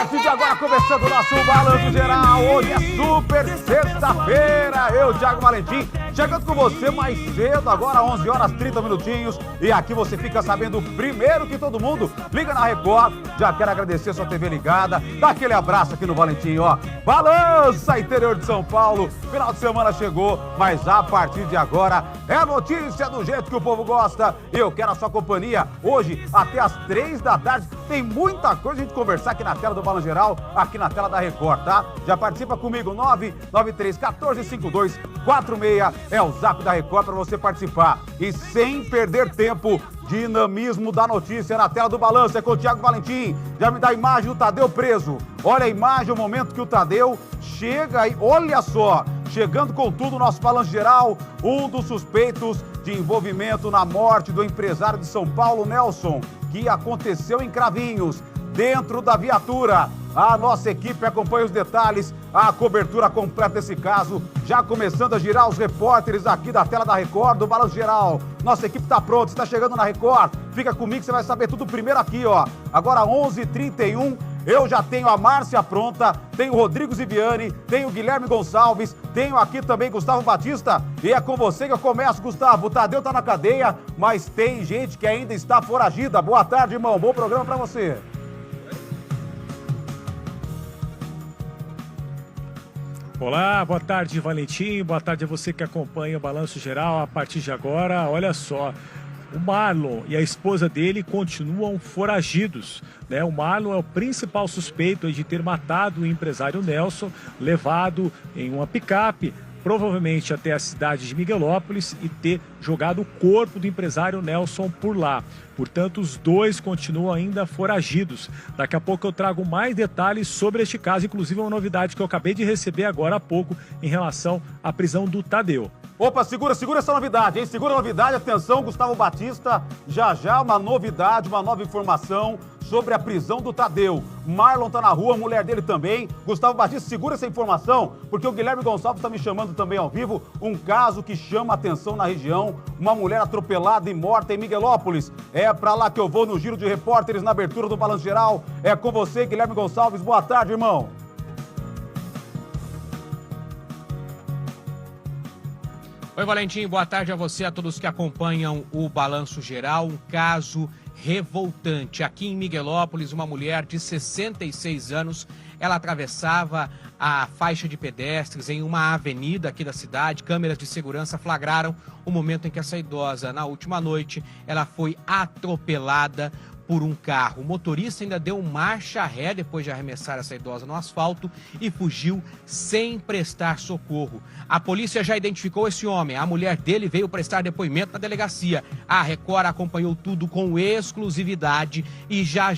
partir de agora, começando o nosso Balanço Geral. Hoje é super sexta-feira. Eu, Thiago Valentim, chegando com você mais cedo, agora 11 horas 30 minutinhos. E aqui você fica sabendo primeiro que todo mundo. Liga na Record. Já quero agradecer sua TV ligada. Dá aquele abraço aqui no Valentim, ó. Balança, interior de São Paulo. Final de semana chegou, mas a partir de agora é notícia do jeito que o povo gosta. Eu quero a sua companhia hoje até as 3 da tarde. Tem muita coisa a gente conversar aqui na tela do Balanço Geral, aqui na tela da Record, tá? Já participa comigo, 993-1452-46 é o zap da Record para você participar. E sem perder tempo, dinamismo da notícia na tela do Balanço. É com o Thiago Valentim. Já me dá a imagem do Tadeu preso. Olha a imagem, o momento que o Tadeu chega aí. Olha só, chegando com tudo o nosso Balanço Geral, um dos suspeitos de envolvimento na morte do empresário de São Paulo, Nelson, que aconteceu em Cravinhos, dentro da viatura. A nossa equipe acompanha os detalhes, a cobertura completa desse caso, já começando a girar os repórteres aqui da tela da Record, do Balanço Geral. Nossa equipe está pronta, está chegando na Record. Fica comigo, você vai saber tudo primeiro aqui, ó. Agora 11h31, eu já tenho a Márcia pronta, tenho o Rodrigo Ziviani, tenho o Guilherme Gonçalves, tenho aqui também Gustavo Batista. E é com você que eu começo, Gustavo. O Tadeu tá na cadeia, mas tem gente que ainda está foragida. Boa tarde, irmão. Bom programa para você. Olá, boa tarde, Valentim, boa tarde a você que acompanha o Balanço Geral. A partir de agora, olha só, o Marlon e a esposa dele continuam foragidos, né? O Marlon é o principal suspeito de ter matado o empresário Nelson, levado em uma picape, provavelmente até a cidade de Miguelópolis, e ter jogado o corpo do empresário Nelson por lá. Portanto, os dois continuam ainda foragidos. Daqui a pouco eu trago mais detalhes sobre este caso, inclusive uma novidade que eu acabei de receber agora há pouco em relação à prisão do Tadeu. Opa, segura essa novidade, hein? Segura a novidade, atenção, Gustavo Batista, já uma novidade, uma nova informação sobre a prisão do Tadeu. Marlon tá na rua, a mulher dele também. Gustavo Batista, segura essa informação, porque o Guilherme Gonçalves está me chamando também ao vivo. Um caso que chama a atenção na região, uma mulher atropelada e morta em Miguelópolis. É pra lá que eu vou no giro de repórteres, na abertura do Balanço Geral. É com você, Guilherme Gonçalves. Boa tarde, irmão. Oi, Valentim, boa tarde a você, a todos que acompanham o Balanço Geral. Um caso revoltante. Aqui em Miguelópolis, uma mulher de 66 anos, ela atravessava a faixa de pedestres em uma avenida aqui da cidade. Câmeras de segurança flagraram o momento em que essa idosa, na última noite, ela foi atropelada por um carro. O motorista ainda deu marcha ré depois de arremessar essa idosa no asfalto e fugiu sem prestar socorro. A polícia já identificou esse homem. A mulher dele veio prestar depoimento na delegacia. A Record acompanhou tudo com exclusividade e já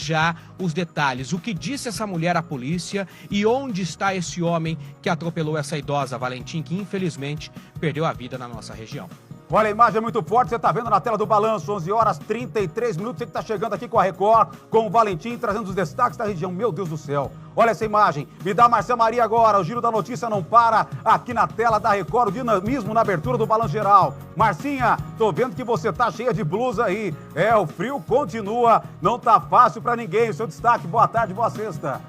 os detalhes. O que disse essa mulher à polícia e onde está esse homem que atropelou essa idosa, Valentim, que infelizmente perdeu a vida na nossa região. Olha, a imagem é muito forte, você está vendo na tela do Balanço, 11 horas 33 minutos, você que está chegando aqui com a Record, com o Valentim, trazendo os destaques da região. Meu Deus do céu, olha essa imagem, me dá Marcia Maria agora, o giro da notícia não para aqui na tela da Record, o dinamismo na abertura do Balanço Geral. Marcinha, tô vendo que você tá cheia de blusa aí, o frio continua, não tá fácil para ninguém. O seu destaque, boa tarde, boa sexta.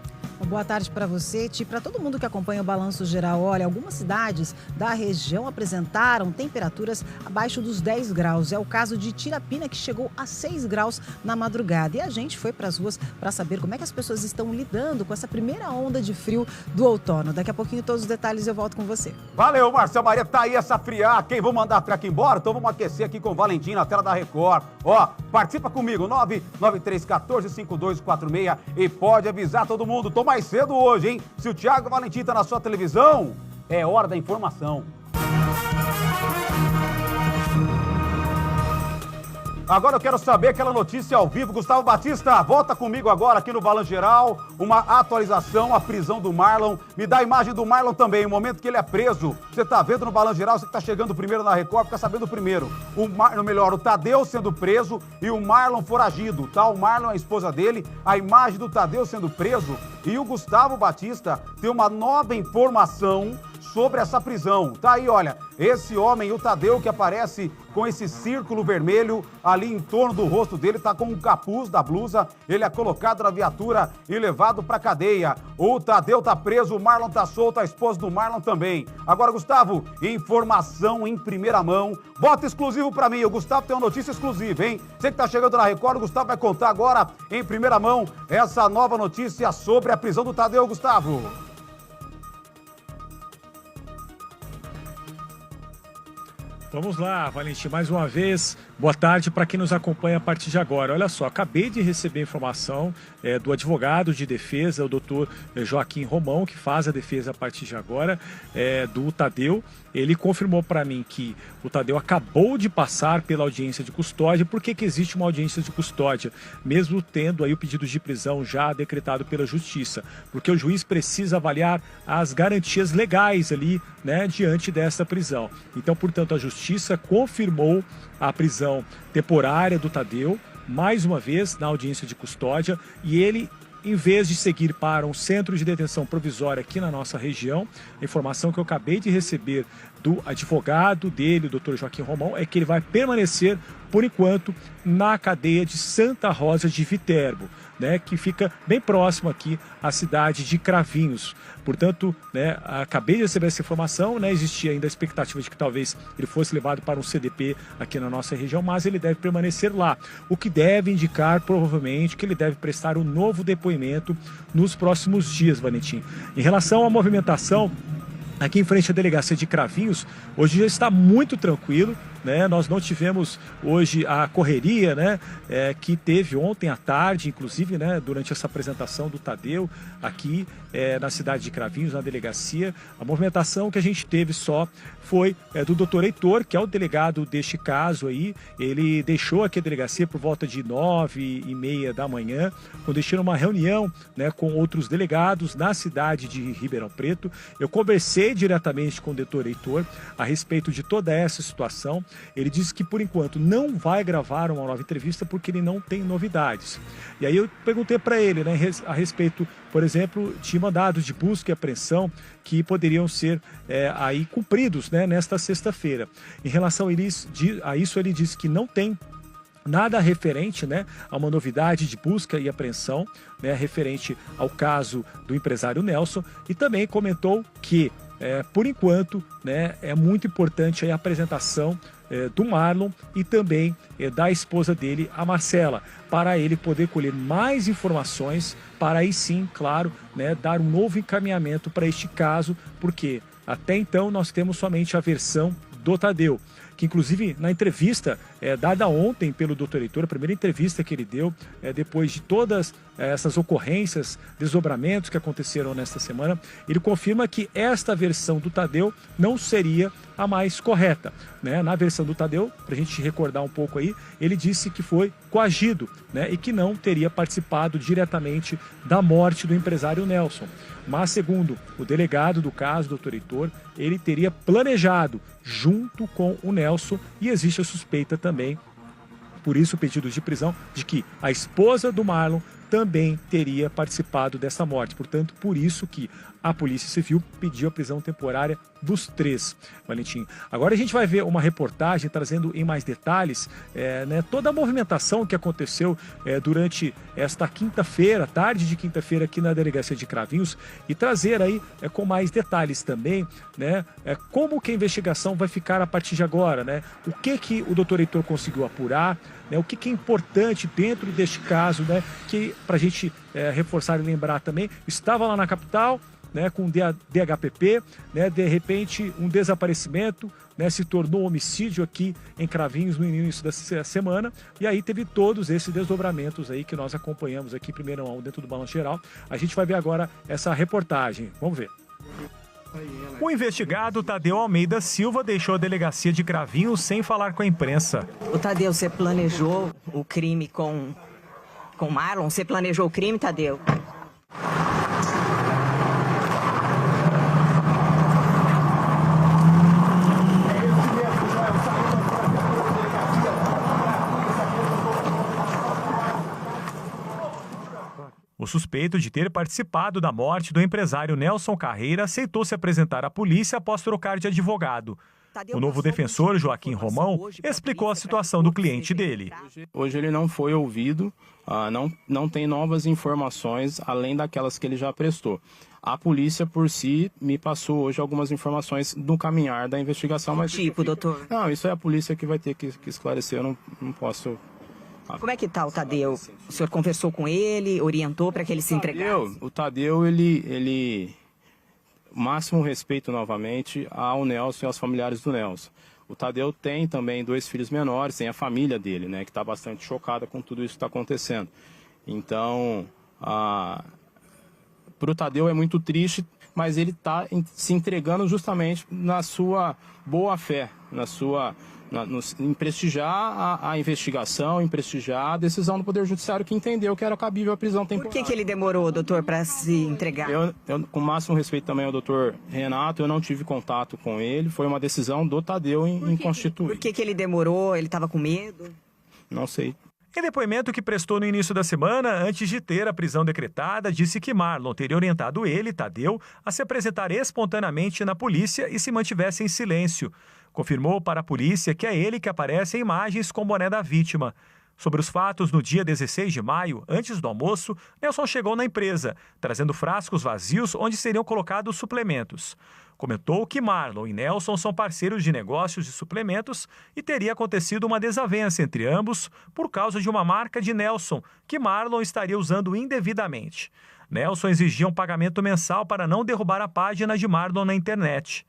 Boa tarde para você, Ti, para todo mundo que acompanha o Balanço Geral. Olha, algumas cidades da região apresentaram temperaturas abaixo dos 10 graus. É o caso de Tirapina, que chegou a 6 graus na madrugada. E a gente foi para as ruas para saber como é que as pessoas estão lidando com essa primeira onda de frio do outono. Daqui a pouquinho todos os detalhes eu volto com você. Valeu, Marcia Maria, tá aí essa friar. Quem vão mandar a aqui embora? Então vamos aquecer aqui com o Valentim na tela da Record. Ó, participa comigo, 993-14-5246 e pode avisar todo mundo. Tô mais cedo hoje, hein? Se o Thiago Valentim tá na sua televisão, é hora da informação. Agora eu quero saber aquela notícia ao vivo. Gustavo Batista, volta comigo agora aqui no Balanço Geral. Uma atualização, a prisão do Marlon. Me dá a imagem do Marlon também, o momento que ele é preso. Você tá vendo no Balanço Geral, você que tá chegando primeiro na Record, fica sabendo primeiro. O Tadeu sendo preso e o Marlon foragido, tá? O Marlon, a esposa dele, a imagem do Tadeu sendo preso. E o Gustavo Batista tem uma nova informação sobre essa prisão. Tá aí, olha, esse homem, o Tadeu, que aparece com esse círculo vermelho ali em torno do rosto dele, tá com o capuz da blusa, ele é colocado na viatura e levado pra cadeia. O Tadeu tá preso, o Marlon tá solto, a esposa do Marlon também. Agora, Gustavo, informação em primeira mão. Bota exclusivo pra mim, o Gustavo tem uma notícia exclusiva, hein? Você que tá chegando na Record, o Gustavo vai contar agora em primeira mão essa nova notícia sobre a prisão do Tadeu, Gustavo. Vamos lá, Valentim, mais uma vez, boa tarde para quem nos acompanha a partir de agora. Olha só, acabei de receber informação do advogado de defesa, o doutor Joaquim Romão, que faz a defesa a partir de agora, do Tadeu. Ele confirmou para mim que o Tadeu acabou de passar pela audiência de custódia. Por que existe uma audiência de custódia? Mesmo tendo aí o pedido de prisão já decretado pela Justiça. Porque o juiz precisa avaliar as garantias legais ali, né, diante dessa prisão. Então, portanto, a Justiça confirmou a prisão temporária do Tadeu, mais uma vez, na audiência de custódia, e ele, em vez de seguir para um centro de detenção provisória aqui na nossa região, a informação que eu acabei de receber do advogado dele, o Dr. Joaquim Romão, é que ele vai permanecer, por enquanto, na cadeia de Santa Rosa de Viterbo, né, que fica bem próximo aqui à cidade de Cravinhos. Portanto, né, acabei de receber essa informação, né, existia ainda a expectativa de que talvez ele fosse levado para um CDP aqui na nossa região, mas ele deve permanecer lá, o que deve indicar provavelmente que ele deve prestar um novo depoimento nos próximos dias, Valentim. Em relação à movimentação, aqui em frente à delegacia de Cravinhos, hoje já está muito tranquilo, né? Nós não tivemos hoje a correria, né, que teve ontem à tarde, inclusive, né, durante essa apresentação do Tadeu aqui na cidade de Cravinhos, na delegacia. A movimentação que a gente teve só foi do doutor Heitor, que é o delegado deste caso aí. Ele deixou aqui a delegacia por volta de 9h30 da manhã, quando estiveram uma reunião, né, com outros delegados na cidade de Ribeirão Preto. Eu conversei diretamente com o doutor Heitor a respeito de toda essa situação. Ele disse que, por enquanto, não vai gravar uma nova entrevista porque ele não tem novidades. E aí eu perguntei para ele, né, a respeito, por exemplo, de mandados de busca e apreensão que poderiam ser aí cumpridos, né, nesta sexta-feira. Em relação a isso, ele disse que não tem nada referente, né, a uma novidade de busca e apreensão, né, referente ao caso do empresário Nelson, e também comentou que, por enquanto, né, é muito importante a apresentação do Marlon e também da esposa dele, a Marcela, para ele poder colher mais informações, para aí sim, claro, né, dar um novo encaminhamento para este caso, porque até então nós temos somente a versão do Tadeu, que inclusive na entrevista dada ontem pelo Dr. Heitor, a primeira entrevista que ele deu, depois de todas essas ocorrências, desdobramentos que aconteceram nesta semana, ele confirma que esta versão do Tadeu não seria a mais correta, né? Na versão do Tadeu, para a gente recordar um pouco aí, ele disse que foi coagido, né, e que não teria participado diretamente da morte do empresário Nelson. Mas, segundo o delegado do caso, doutor Heitor, ele teria planejado junto com o Nelson, e existe a suspeita também, por isso o pedido de prisão, de que a esposa do Marlon também teria participado dessa morte. Portanto, por isso que a Polícia Civil pediu a prisão temporária dos três, Valentim. Agora a gente vai ver uma reportagem trazendo em mais detalhes né, toda a movimentação que aconteceu durante esta quinta-feira, tarde de quinta-feira, aqui na delegacia de Cravinhos, e trazer aí com mais detalhes também, né, como que a investigação vai ficar a partir de agora, né? O que o doutor Heitor conseguiu apurar, né, o que é importante dentro deste caso, né, que para a gente reforçar e lembrar também, estava lá na capital, né, com DHPP, né, de repente um desaparecimento, né, se tornou homicídio aqui em Cravinhos no início da semana, e aí teve todos esses desdobramentos aí que nós acompanhamos aqui, primeiro dentro do Balanço Geral. A gente vai ver agora essa reportagem, vamos ver. O investigado Tadeu Almeida Silva deixou a delegacia de Cravinhos sem falar com a imprensa. O Tadeu, você planejou o crime com Marlon? Você planejou o crime, Tadeu? O suspeito de ter participado da morte do empresário Nelson Carreira aceitou se apresentar à polícia após trocar de advogado. O novo defensor, Joaquim Romão, explicou a situação do cliente dele. Hoje ele não foi ouvido, não tem novas informações além daquelas que ele já prestou. A polícia, por si, me passou hoje algumas informações no caminhar da investigação. Mas doutor? Não, isso é a polícia que vai ter que esclarecer, eu não posso... Como é que tá o Tadeu? O senhor conversou com ele, orientou para que ele se entregasse? O Tadeu, ele... Máximo respeito novamente ao Nelson e aos familiares do Nelson. O Tadeu tem também 2 filhos menores, tem a família dele, né, que está bastante chocada com tudo isso que está acontecendo. Então, para o Tadeu é muito triste, mas ele está se entregando justamente na sua boa fé, em prestigiar a investigação, em prestigiar a decisão do Poder Judiciário que entendeu que era cabível a prisão temporária. Por que ele demorou, doutor, para se entregar? Eu, com o máximo respeito também ao doutor Renato, eu não tive contato com ele, foi uma decisão do Tadeu em constituir. Por que ele demorou? Ele estava com medo? Não sei. Em depoimento que prestou no início da semana, antes de ter a prisão decretada, disse que Marlon teria orientado ele, Tadeu, a se apresentar espontaneamente na polícia e se mantivesse em silêncio. Confirmou para a polícia que é ele que aparece em imagens com o boné da vítima. Sobre os fatos, no dia 16 de maio, antes do almoço, Nelson chegou na empresa, trazendo frascos vazios onde seriam colocados suplementos. Comentou que Marlon e Nelson são parceiros de negócios de suplementos e teria acontecido uma desavença entre ambos por causa de uma marca de Nelson que Marlon estaria usando indevidamente. Nelson exigia um pagamento mensal para não derrubar a página de Marlon na internet.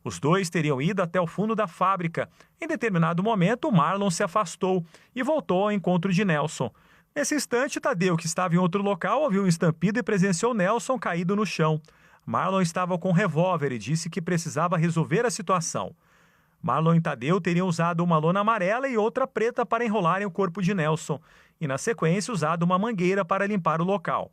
Os dois teriam ido até o fundo da fábrica. Em determinado momento, Marlon se afastou e voltou ao encontro de Nelson. Nesse instante, Tadeu, que estava em outro local, ouviu um estampido e presenciou Nelson caído no chão. Marlon estava com um revólver e disse que precisava resolver a situação. Marlon e Tadeu teriam usado uma lona amarela e outra preta para enrolarem o corpo de Nelson e, na sequência, usado uma mangueira para limpar o local.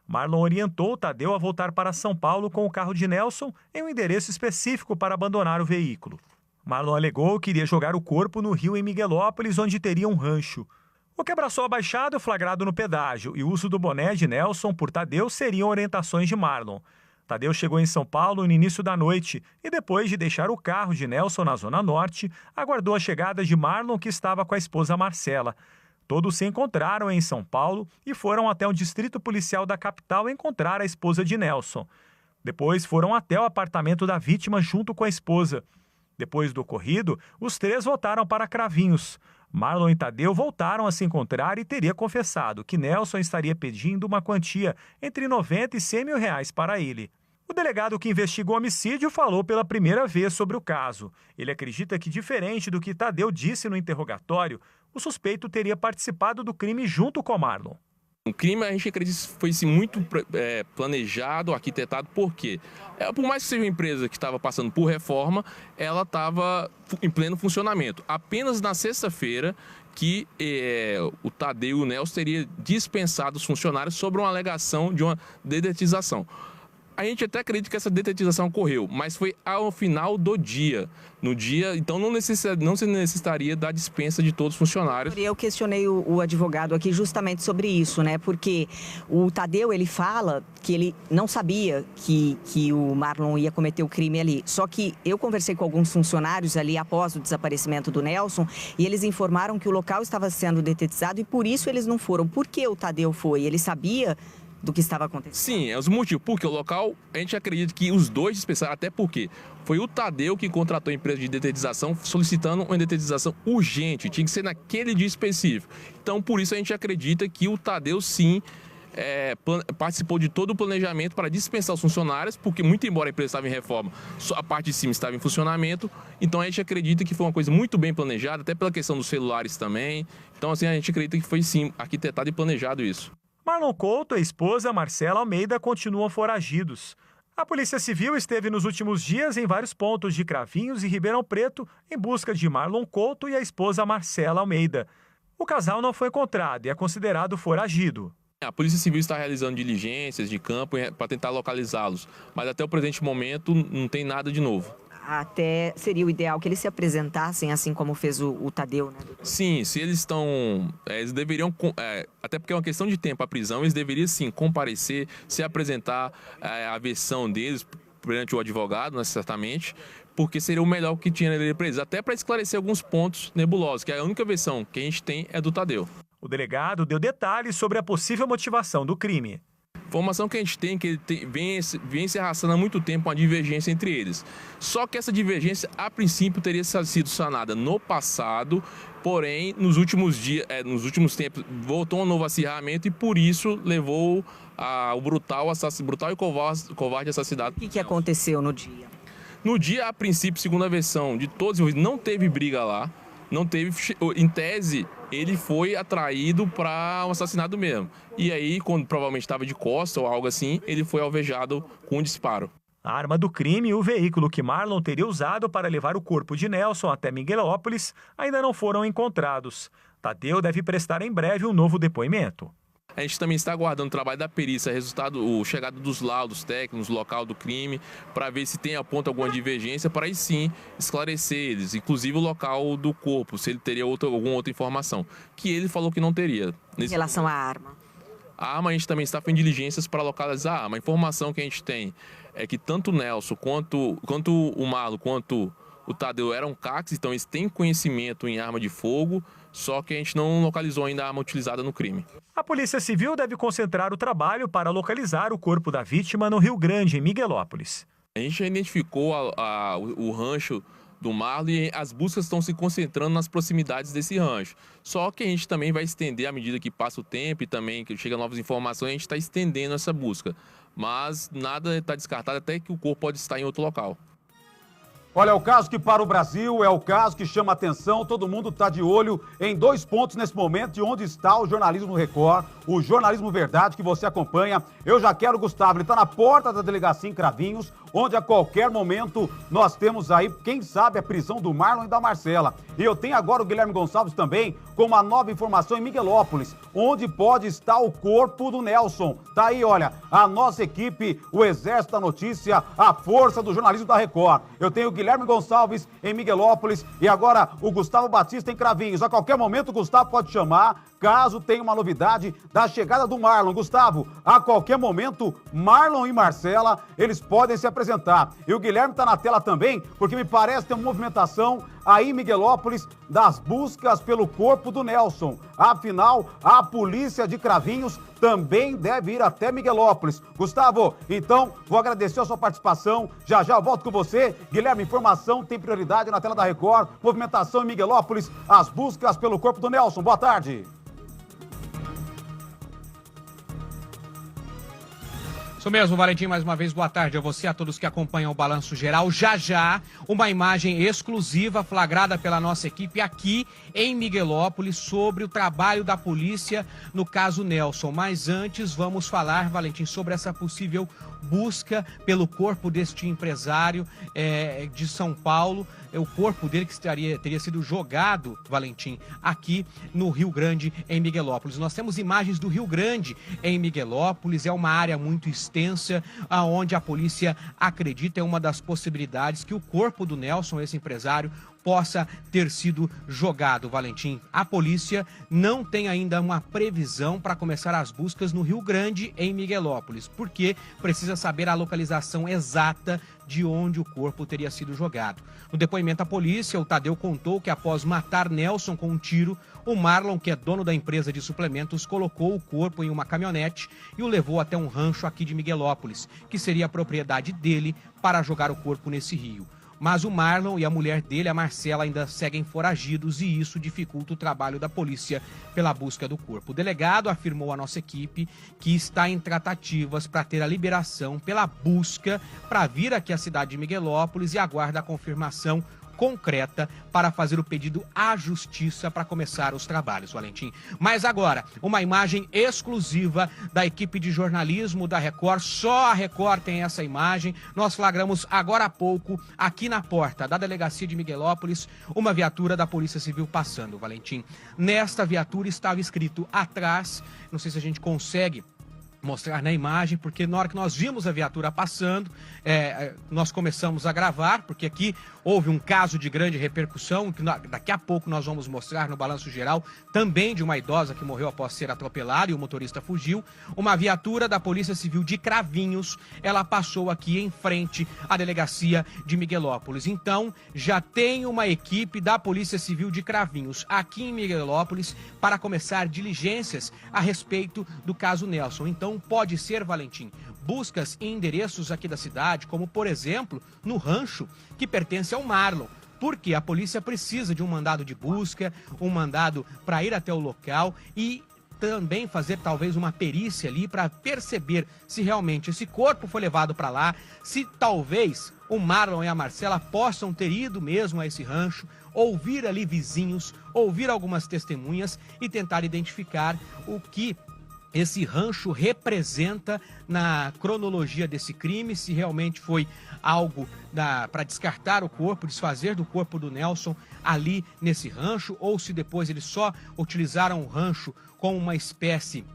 Marlon orientou Tadeu a voltar para São Paulo com o carro de Nelson em um endereço específico para abandonar o veículo. Marlon alegou que iria jogar o corpo no rio em Miguelópolis, onde teria um rancho. O quebra-sol abaixado flagrado no pedágio e o uso do boné de Nelson por Tadeu seriam orientações de Marlon. Tadeu chegou em São Paulo no início da noite e, depois de deixar o carro de Nelson na Zona Norte, aguardou a chegada de Marlon, que estava com a esposa Marcela. Todos se encontraram em São Paulo e foram até o distrito policial da capital encontrar a esposa de Nelson. Depois foram até o apartamento da vítima junto com a esposa. Depois do ocorrido, os 3 voltaram para Cravinhos. Marlon e Tadeu voltaram a se encontrar e teria confessado que Nelson estaria pedindo uma quantia entre 90 e 100 mil reais para ele. O delegado que investiga o homicídio falou pela primeira vez sobre o caso. Ele acredita que, diferente do que Tadeu disse no interrogatório, o suspeito teria participado do crime junto com Marlon. O crime, a gente acredita que foi muito planejado, arquitetado, porque por mais que seja uma empresa que estava passando por reforma, ela estava em pleno funcionamento. Apenas na sexta-feira que o Tadeu e o Nelson teriam dispensado os funcionários sobre uma alegação de uma dedetização. A gente até acredita que essa detetização ocorreu, mas foi ao final do dia. No dia, então não se necessitaria da dispensa de todos os funcionários. Eu questionei o advogado aqui justamente sobre isso, né? Porque o Tadeu, ele fala que ele não sabia que o Marlon ia cometer o crime ali. Só que eu conversei com alguns funcionários ali após o desaparecimento do Nelson e eles informaram que o local estava sendo detetizado e por isso eles não foram. Por que o Tadeu foi? Ele sabia do que estava acontecendo? Sim, é os motivos. Porque o local, a gente acredita que os dois dispensaram, até porque foi o Tadeu que contratou a empresa de detetização solicitando uma detetização urgente, tinha que ser naquele dia específico. Então, por isso a gente acredita que o Tadeu, sim, participou de todo o planejamento para dispensar os funcionários, porque muito embora a empresa estava em reforma, a parte de cima estava em funcionamento, então a gente acredita que foi uma coisa muito bem planejada, até pela questão dos celulares também. Então, assim, a gente acredita que foi, sim, arquitetado e planejado isso. Marlon Couto e a esposa Marcela Almeida continuam foragidos. A Polícia Civil esteve nos últimos dias em vários pontos de Cravinhos e Ribeirão Preto em busca de Marlon Couto e a esposa Marcela Almeida. O casal não foi encontrado e é considerado foragido. A Polícia Civil está realizando diligências de campo para tentar localizá-los, mas até o presente momento não tem nada de novo. até seria o ideal que eles se apresentassem, assim como fez o Tadeu, né? Sim, se eles estão... eles deveriam... até porque é uma questão de tempo a prisão, eles deveriam sim comparecer, se apresentar a versão deles perante o advogado, né, certamente, porque seria o melhor que tinha para eles, até para esclarecer alguns pontos nebulosos, que a única versão que a gente tem é do Tadeu. O delegado deu detalhes sobre a possível motivação do crime. Informação que a gente tem que vem se arrastando há muito tempo uma divergência entre eles. Só que essa divergência, a princípio, teria sido sanada no passado, porém, nos últimos tempos, voltou um novo acirramento e, por isso, levou ao brutal e covarde assassinato. O que aconteceu no dia? No dia, a princípio, segundo a versão de todos, não teve briga lá, não teve, em tese, ele foi atraído para um assassinato mesmo. E aí, quando provavelmente estava de costas ou algo assim, ele foi alvejado com um disparo. A arma do crime e o veículo que Marlon teria usado para levar o corpo de Nelson até Miguelópolis ainda não foram encontrados. Tadeu deve prestar em breve um novo depoimento. A gente também está aguardando o trabalho da perícia, a chegada dos laudos técnicos, local do crime, para ver se tem aponta alguma divergência, para aí sim esclarecer eles, inclusive o local do corpo, se ele teria alguma outra informação, que ele falou que não teria. Em relação à arma? A arma, a gente também está fazendo diligências para localizar a arma. A informação que a gente tem é que tanto o Nelson, quanto o Marlon, quanto o Tadeu eram CACs, então eles têm conhecimento em arma de fogo, só que a gente não localizou ainda a arma utilizada no crime. A Polícia Civil deve concentrar o trabalho para localizar o corpo da vítima no Rio Grande, em Miguelópolis. A gente já identificou o rancho do Marlon e as buscas estão se concentrando nas proximidades desse rancho. Só que a gente também vai estender à medida que passa o tempo e também que chegam novas informações, a gente está estendendo essa busca. Mas nada está descartado, até que o corpo pode estar em outro local. Olha, é o caso que para o Brasil, é o caso que chama atenção, todo mundo está de olho em 2 pontos nesse momento, de onde está o jornalismo Record, o jornalismo Verdade que você acompanha. Eu já quero, Gustavo, ele está na porta da delegacia em Cravinhos, onde a qualquer momento nós temos aí, quem sabe, a prisão do Marlon e da Marcela. E eu tenho agora o Guilherme Gonçalves também com uma nova informação em Miguelópolis, onde pode estar o corpo do Nelson. Tá aí, olha, a nossa equipe, o Exército da Notícia, a força do jornalismo da Record. Eu tenho o Guilherme Gonçalves em Miguelópolis e agora o Gustavo Batista em Cravinhos. A qualquer momento o Gustavo pode chamar, caso tenha uma novidade da chegada do Marlon. Gustavo, a qualquer momento, Marlon e Marcela, eles podem se apresentar. E o Guilherme está na tela também, porque me parece ter uma movimentação aí em Miguelópolis das buscas pelo corpo do Nelson. Afinal, a polícia de Cravinhos também deve ir até Miguelópolis. Gustavo, então, vou agradecer a sua participação. Já já eu volto com você. Guilherme, informação tem prioridade na tela da Record. Movimentação em Miguelópolis, as buscas pelo corpo do Nelson. Boa tarde. Isso mesmo, Valentim, mais uma vez, boa tarde a você, a todos que acompanham o Balanço Geral. Já já, uma imagem exclusiva flagrada pela nossa equipe aqui em Miguelópolis sobre o trabalho da polícia no caso Nelson. Mas antes, vamos falar, Valentim, sobre essa possível busca pelo corpo deste empresário de São Paulo. O corpo dele que teria sido jogado, Valentim, aqui no Rio Grande, em Miguelópolis. Nós temos imagens do Rio Grande em Miguelópolis, é uma área muito extensa, onde a polícia acredita, é uma das possibilidades que o corpo do Nelson, esse empresário, possa ter sido jogado, Valentim. A polícia não tem ainda uma previsão para começar as buscas no Rio Grande, em Miguelópolis, porque precisa saber a localização exata de onde o corpo teria sido jogado. No depoimento à polícia, o Tadeu contou que após matar Nelson com um tiro, o Marlon, que é dono da empresa de suplementos, colocou o corpo em uma caminhonete e o levou até um rancho aqui de Miguelópolis, que seria a propriedade dele, para jogar o corpo nesse rio. Mas o Marlon e a mulher dele, a Marcela, ainda seguem foragidos e isso dificulta o trabalho da polícia pela busca do corpo. O delegado afirmou à nossa equipe que está em tratativas para ter a liberação pela busca para vir aqui à cidade de Miguelópolis e aguarda a confirmação concreta para fazer o pedido à justiça para começar os trabalhos, Valentim. Mas agora, uma imagem exclusiva da equipe de jornalismo da Record. Só a Record tem essa imagem. Nós flagramos agora há pouco, aqui na porta da delegacia de Miguelópolis, uma viatura da Polícia Civil passando, Valentim. Nesta viatura estava escrito atrás, não sei se a gente consegue mostrar na imagem, porque na hora que nós vimos a viatura passando, nós começamos a gravar, porque aqui houve um caso de grande repercussão, que daqui a pouco nós vamos mostrar no Balanço Geral, também de uma idosa que morreu após ser atropelada e o motorista fugiu. Uma viatura da Polícia Civil de Cravinhos, ela passou aqui em frente à delegacia de Miguelópolis. Então, já tem uma equipe da Polícia Civil de Cravinhos aqui em Miguelópolis para começar diligências a respeito do caso Nelson. Então, pode ser, Valentim, buscas em endereços aqui da cidade, como, por exemplo, no rancho que pertence ao Marlon, porque a polícia precisa de um mandado de busca, um mandado para ir até o local e também fazer talvez uma perícia ali para perceber se realmente esse corpo foi levado para lá, se talvez o Marlon e a Marcela possam ter ido mesmo a esse rancho, ouvir ali vizinhos, ouvir algumas testemunhas e tentar identificar o que esse rancho representa na cronologia desse crime, se realmente foi algo para descartar o corpo, desfazer do corpo do Nelson ali nesse rancho, ou se depois eles só utilizaram o rancho como uma espécie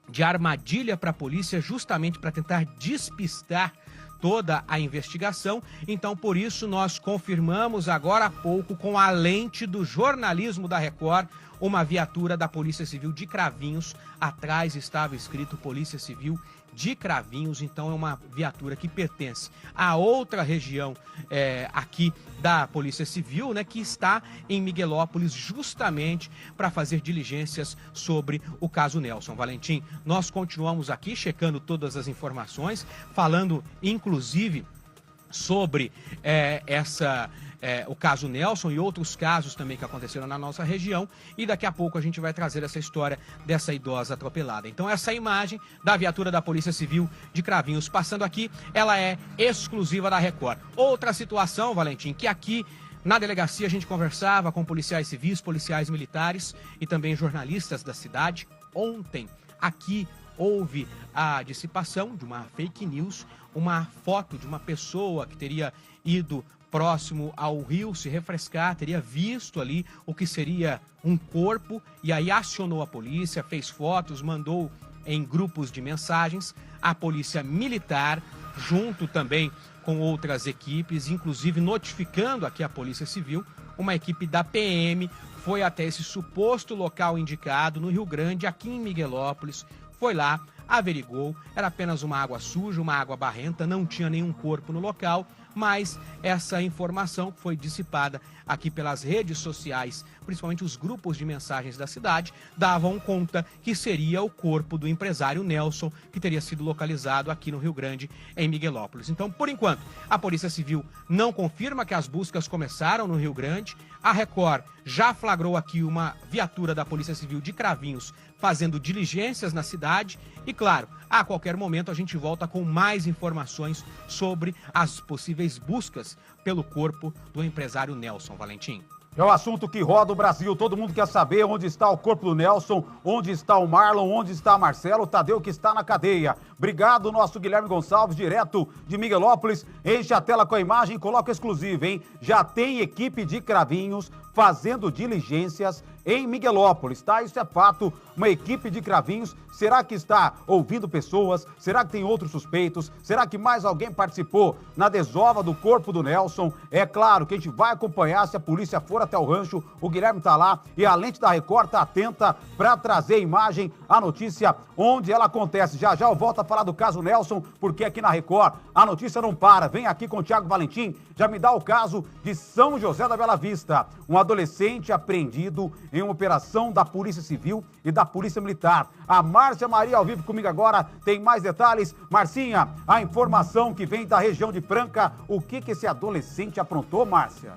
de armadilha para a polícia, justamente para tentar despistar toda a investigação. Então, por isso, nós confirmamos agora há pouco, com a lente do jornalismo da Record, uma viatura da Polícia Civil de Cravinhos. Atrás estava escrito Polícia Civil de Cravinhos, então é uma viatura que pertence a outra região aqui da Polícia Civil, né, que está em Miguelópolis justamente para fazer diligências sobre o caso Nelson. Valentim, nós continuamos aqui checando todas as informações, falando inclusive sobre o caso Nelson e outros casos também que aconteceram na nossa região, e daqui a pouco a gente vai trazer essa história dessa idosa atropelada. Então essa imagem da viatura da Polícia Civil de Cravinhos passando aqui, ela é exclusiva da Record. Outra situação, Valentim, que aqui na delegacia a gente conversava com policiais civis, policiais militares e também jornalistas da cidade. Ontem aqui houve a dissipação de uma fake news, uma foto de uma pessoa que teria ido próximo ao rio se refrescar, teria visto ali o que seria um corpo e aí acionou a polícia, fez fotos, mandou em grupos de mensagens. A polícia militar, junto também com outras equipes, inclusive notificando aqui a Polícia Civil, uma equipe da PM foi até esse suposto local indicado no Rio Grande, aqui em Miguelópolis, foi lá, averigou, era apenas uma água suja, uma água barrenta, não tinha nenhum corpo no local, mas essa informação foi dissipada aqui pelas redes sociais, principalmente os grupos de mensagens da cidade, davam conta que seria o corpo do empresário Nelson, que teria sido localizado aqui no Rio Grande, em Miguelópolis. Então, por enquanto, a Polícia Civil não confirma que as buscas começaram no Rio Grande. A Record já flagrou aqui uma viatura da Polícia Civil de Cravinhos fazendo diligências na cidade e, claro, a qualquer momento a gente volta com mais informações sobre as possíveis buscas pelo corpo do empresário Nelson. Valentim. É o assunto que roda o Brasil. Todo mundo quer saber onde está o corpo do Nelson, onde está o Marlon, onde está a Marcela, o Tadeu que está na cadeia. Obrigado, nosso Guilherme Gonçalves, direto de Miguelópolis. Enche a tela com a imagem e coloca exclusiva, hein? Já tem equipe de Cravinhos fazendo diligências em Miguelópolis, tá? Isso é fato, uma equipe de Cravinhos. Será que está ouvindo pessoas? Será que tem outros suspeitos? Será que mais alguém participou na desova do corpo do Nelson? É claro que a gente vai acompanhar se a polícia for até o rancho. O Guilherme tá lá e a lente da Record tá atenta para trazer a imagem, a notícia onde ela acontece. Já já eu volto a falar do caso Nelson, porque aqui na Record a notícia não para. Vem aqui com o Thiago Valentim, já me dá o caso de São José da Bela Vista. Um adolescente apreendido em uma operação da Polícia Civil e da Polícia Militar. A Márcia Maria ao vivo comigo agora, tem mais detalhes. Marcinha, a informação que vem da região de Franca, o que esse adolescente aprontou, Márcia?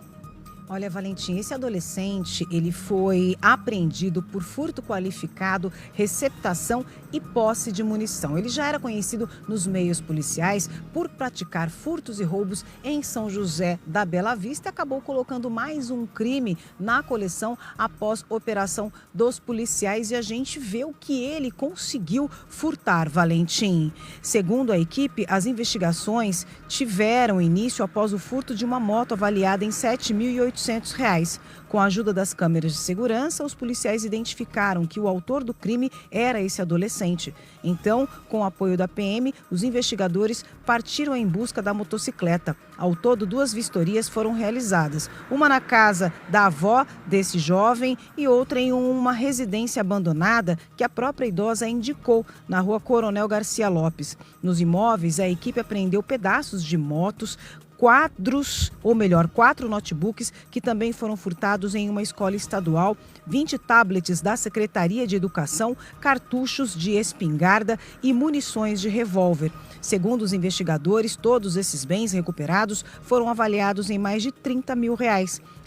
Olha, Valentim, esse adolescente, ele foi apreendido por furto qualificado, receptação e posse de munição. Ele já era conhecido nos meios policiais por praticar furtos e roubos em São José da Bela Vista e acabou colocando mais um crime na coleção após operação dos policiais. E a gente vê o que ele conseguiu furtar, Valentim. Segundo a equipe, as investigações tiveram início após o furto de uma moto avaliada em R$ 7.800. R$800. Com a ajuda das câmeras de segurança, os policiais identificaram que o autor do crime era esse adolescente. Então, com o apoio da PM, os investigadores partiram em busca da motocicleta. Ao todo, 2 vistorias foram realizadas. Uma na casa da avó desse jovem e outra em uma residência abandonada que a própria idosa indicou, na rua Coronel Garcia Lopes. Nos imóveis, a equipe apreendeu pedaços de motos, 4 notebooks que também foram furtados em uma escola estadual, 20 tablets da Secretaria de Educação, cartuchos de espingarda e munições de revólver. Segundo os investigadores, todos esses bens recuperados foram avaliados em mais de R$30 mil.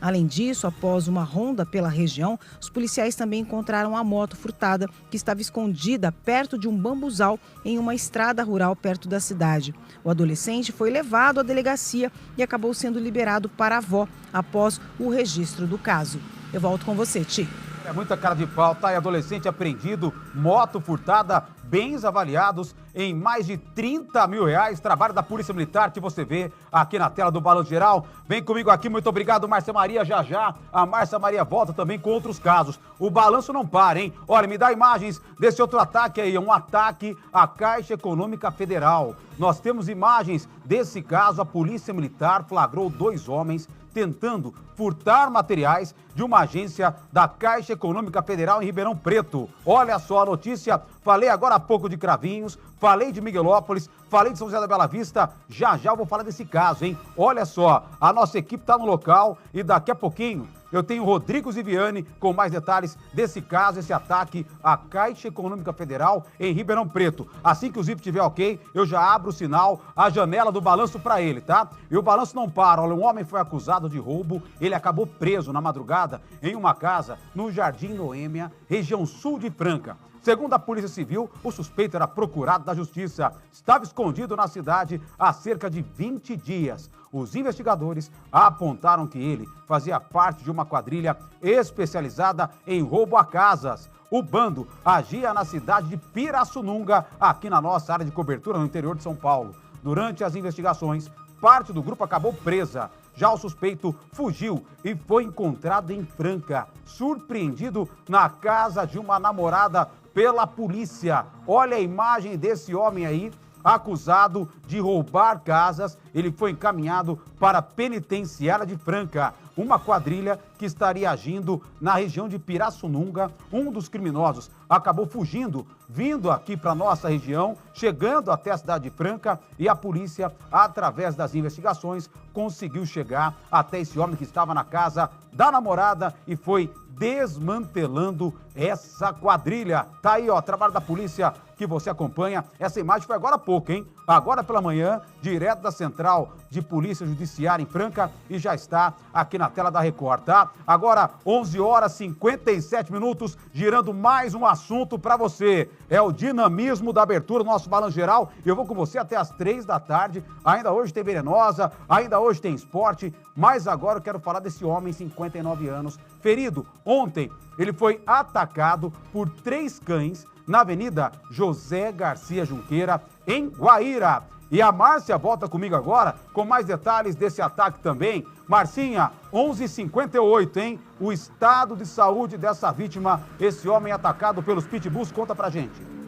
Além disso, após uma ronda pela região, os policiais também encontraram a moto furtada que estava escondida perto de um bambuzal em uma estrada rural perto da cidade. O adolescente foi levado à delegacia e acabou sendo liberado para a avó após o registro do caso. Eu volto com você, Ti. É muita cara de pau, tá? E adolescente apreendido, moto furtada, bens avaliados em mais de R$30 mil. Trabalho da Polícia Militar que você vê aqui na tela do Balanço Geral. Vem comigo aqui, muito obrigado, Márcia Maria. Já a Márcia Maria volta também com outros casos. O balanço não para, hein? Olha, me dá imagens desse outro ataque aí, um ataque à Caixa Econômica Federal. Nós temos imagens desse caso. A Polícia Militar flagrou 2 homens tentando furtar materiais de uma agência da Caixa Econômica Federal em Ribeirão Preto. Olha só a notícia, falei agora há pouco de Cravinhos, falei de Miguelópolis, falei de São José da Bela Vista, já eu vou falar desse caso, hein? Olha só, a nossa equipe está no local e daqui a pouquinho eu tenho Rodrigo Ziviani com mais detalhes desse caso, esse ataque à Caixa Econômica Federal em Ribeirão Preto. Assim que o Zip tiver ok, eu já abro o sinal, a janela do balanço para ele, tá? E o balanço não para. Olha, um homem foi acusado de roubo, ele acabou preso na madrugada em uma casa no Jardim Noêmia, região sul de Franca. Segundo a Polícia Civil, o suspeito era procurado da Justiça. Estava escondido na cidade há cerca de 20 dias. Os investigadores apontaram que ele fazia parte de uma quadrilha especializada em roubo a casas. O bando agia na cidade de Pirassununga, aqui na nossa área de cobertura no interior de São Paulo. Durante as investigações, parte do grupo acabou presa. Já o suspeito fugiu e foi encontrado em Franca, surpreendido na casa de uma namorada pela polícia. Olha a imagem desse homem aí, acusado de roubar casas. Ele foi encaminhado para a penitenciária de Franca, uma quadrilha que estaria agindo na região de Pirassununga. Um dos criminosos acabou fugindo, vindo aqui para nossa região, chegando até a cidade de Franca, e a polícia, através das investigações, conseguiu chegar até esse homem que estava na casa da namorada e foi desmantelando essa quadrilha. Tá aí, ó, trabalho da polícia que você acompanha. Essa imagem foi agora há pouco, hein? Agora pela manhã, direto da Central de Polícia Judiciária em Franca, e já está aqui na tela da Record, tá? Agora, 11h57, girando mais um assunto para você. É o dinamismo da abertura do nosso Balanço Geral. Eu vou com você até as 3 da tarde. Ainda hoje tem Venenosa, ainda hoje tem esporte, mas agora eu quero falar desse homem, 59 anos, ferido. Ontem, ele foi atacado por 3 cães na Avenida José Garcia Junqueira, em Guaíra. E a Márcia volta comigo agora com mais detalhes desse ataque também. Marcinha, 11h58, hein? O estado de saúde dessa vítima, esse homem atacado pelos pitbulls, conta pra gente.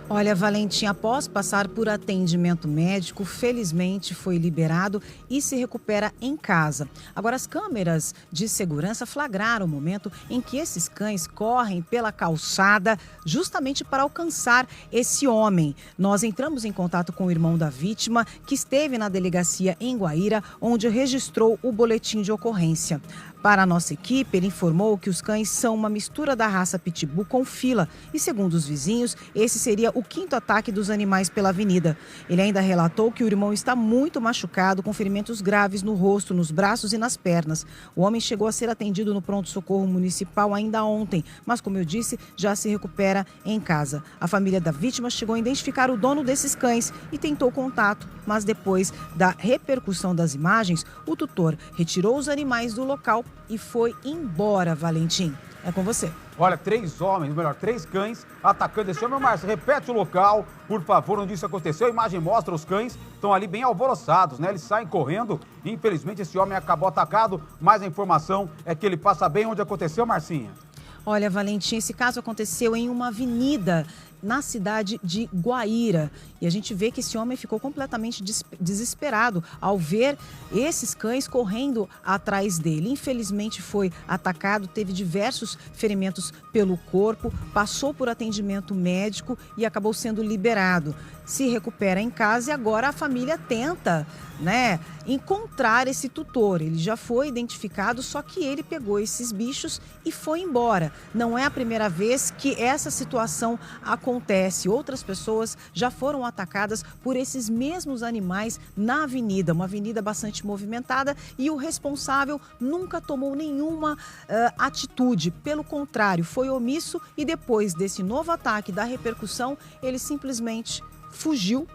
Olha, Valentim, após passar por atendimento médico, felizmente foi liberado e se recupera em casa. Agora, as câmeras de segurança flagraram o momento em que esses cães correm pela calçada justamente para alcançar esse homem. Nós entramos em contato com o irmão da vítima, que esteve na delegacia em Guaíra, onde registrou o boletim de ocorrência. Para a nossa equipe, ele informou que os cães são uma mistura da raça Pitbull com fila e, segundo os vizinhos, esse seria o 5º ataque dos animais pela avenida. Ele ainda relatou que o irmão está muito machucado, com ferimentos graves no rosto, nos braços e nas pernas. O homem chegou a ser atendido no pronto-socorro municipal ainda ontem, mas, como eu disse, já se recupera em casa. A família da vítima chegou a identificar o dono desses cães e tentou contato, mas depois da repercussão das imagens, o tutor retirou os animais do local e foi embora, Valentim. É com você. Olha, 3 homens, melhor, 3 cães atacando esse homem. Márcio, repete o local, por favor, onde isso aconteceu. A imagem mostra os cães, estão ali bem alvoroçados, né? Eles saem correndo. Infelizmente, esse homem acabou atacado, mas a informação é que ele passa bem. Onde aconteceu, Marcinha? Olha, Valentim, esse caso aconteceu em uma avenida na cidade de Guaíra. E a gente vê que esse homem ficou completamente desesperado ao ver esses cães correndo atrás dele. Infelizmente foi atacado, teve diversos ferimentos pelo corpo, passou por atendimento médico e acabou sendo liberado. Se recupera em casa e agora a família tenta, encontrar esse tutor. Ele já foi identificado, só que ele pegou esses bichos e foi embora. Não é a primeira vez que essa situação acontece. Outras pessoas já foram atacadas por esses mesmos animais na avenida, uma avenida bastante movimentada, e o responsável nunca tomou nenhuma atitude. Pelo contrário, foi omisso e depois desse novo ataque, da repercussão, ele simplesmente fugiu,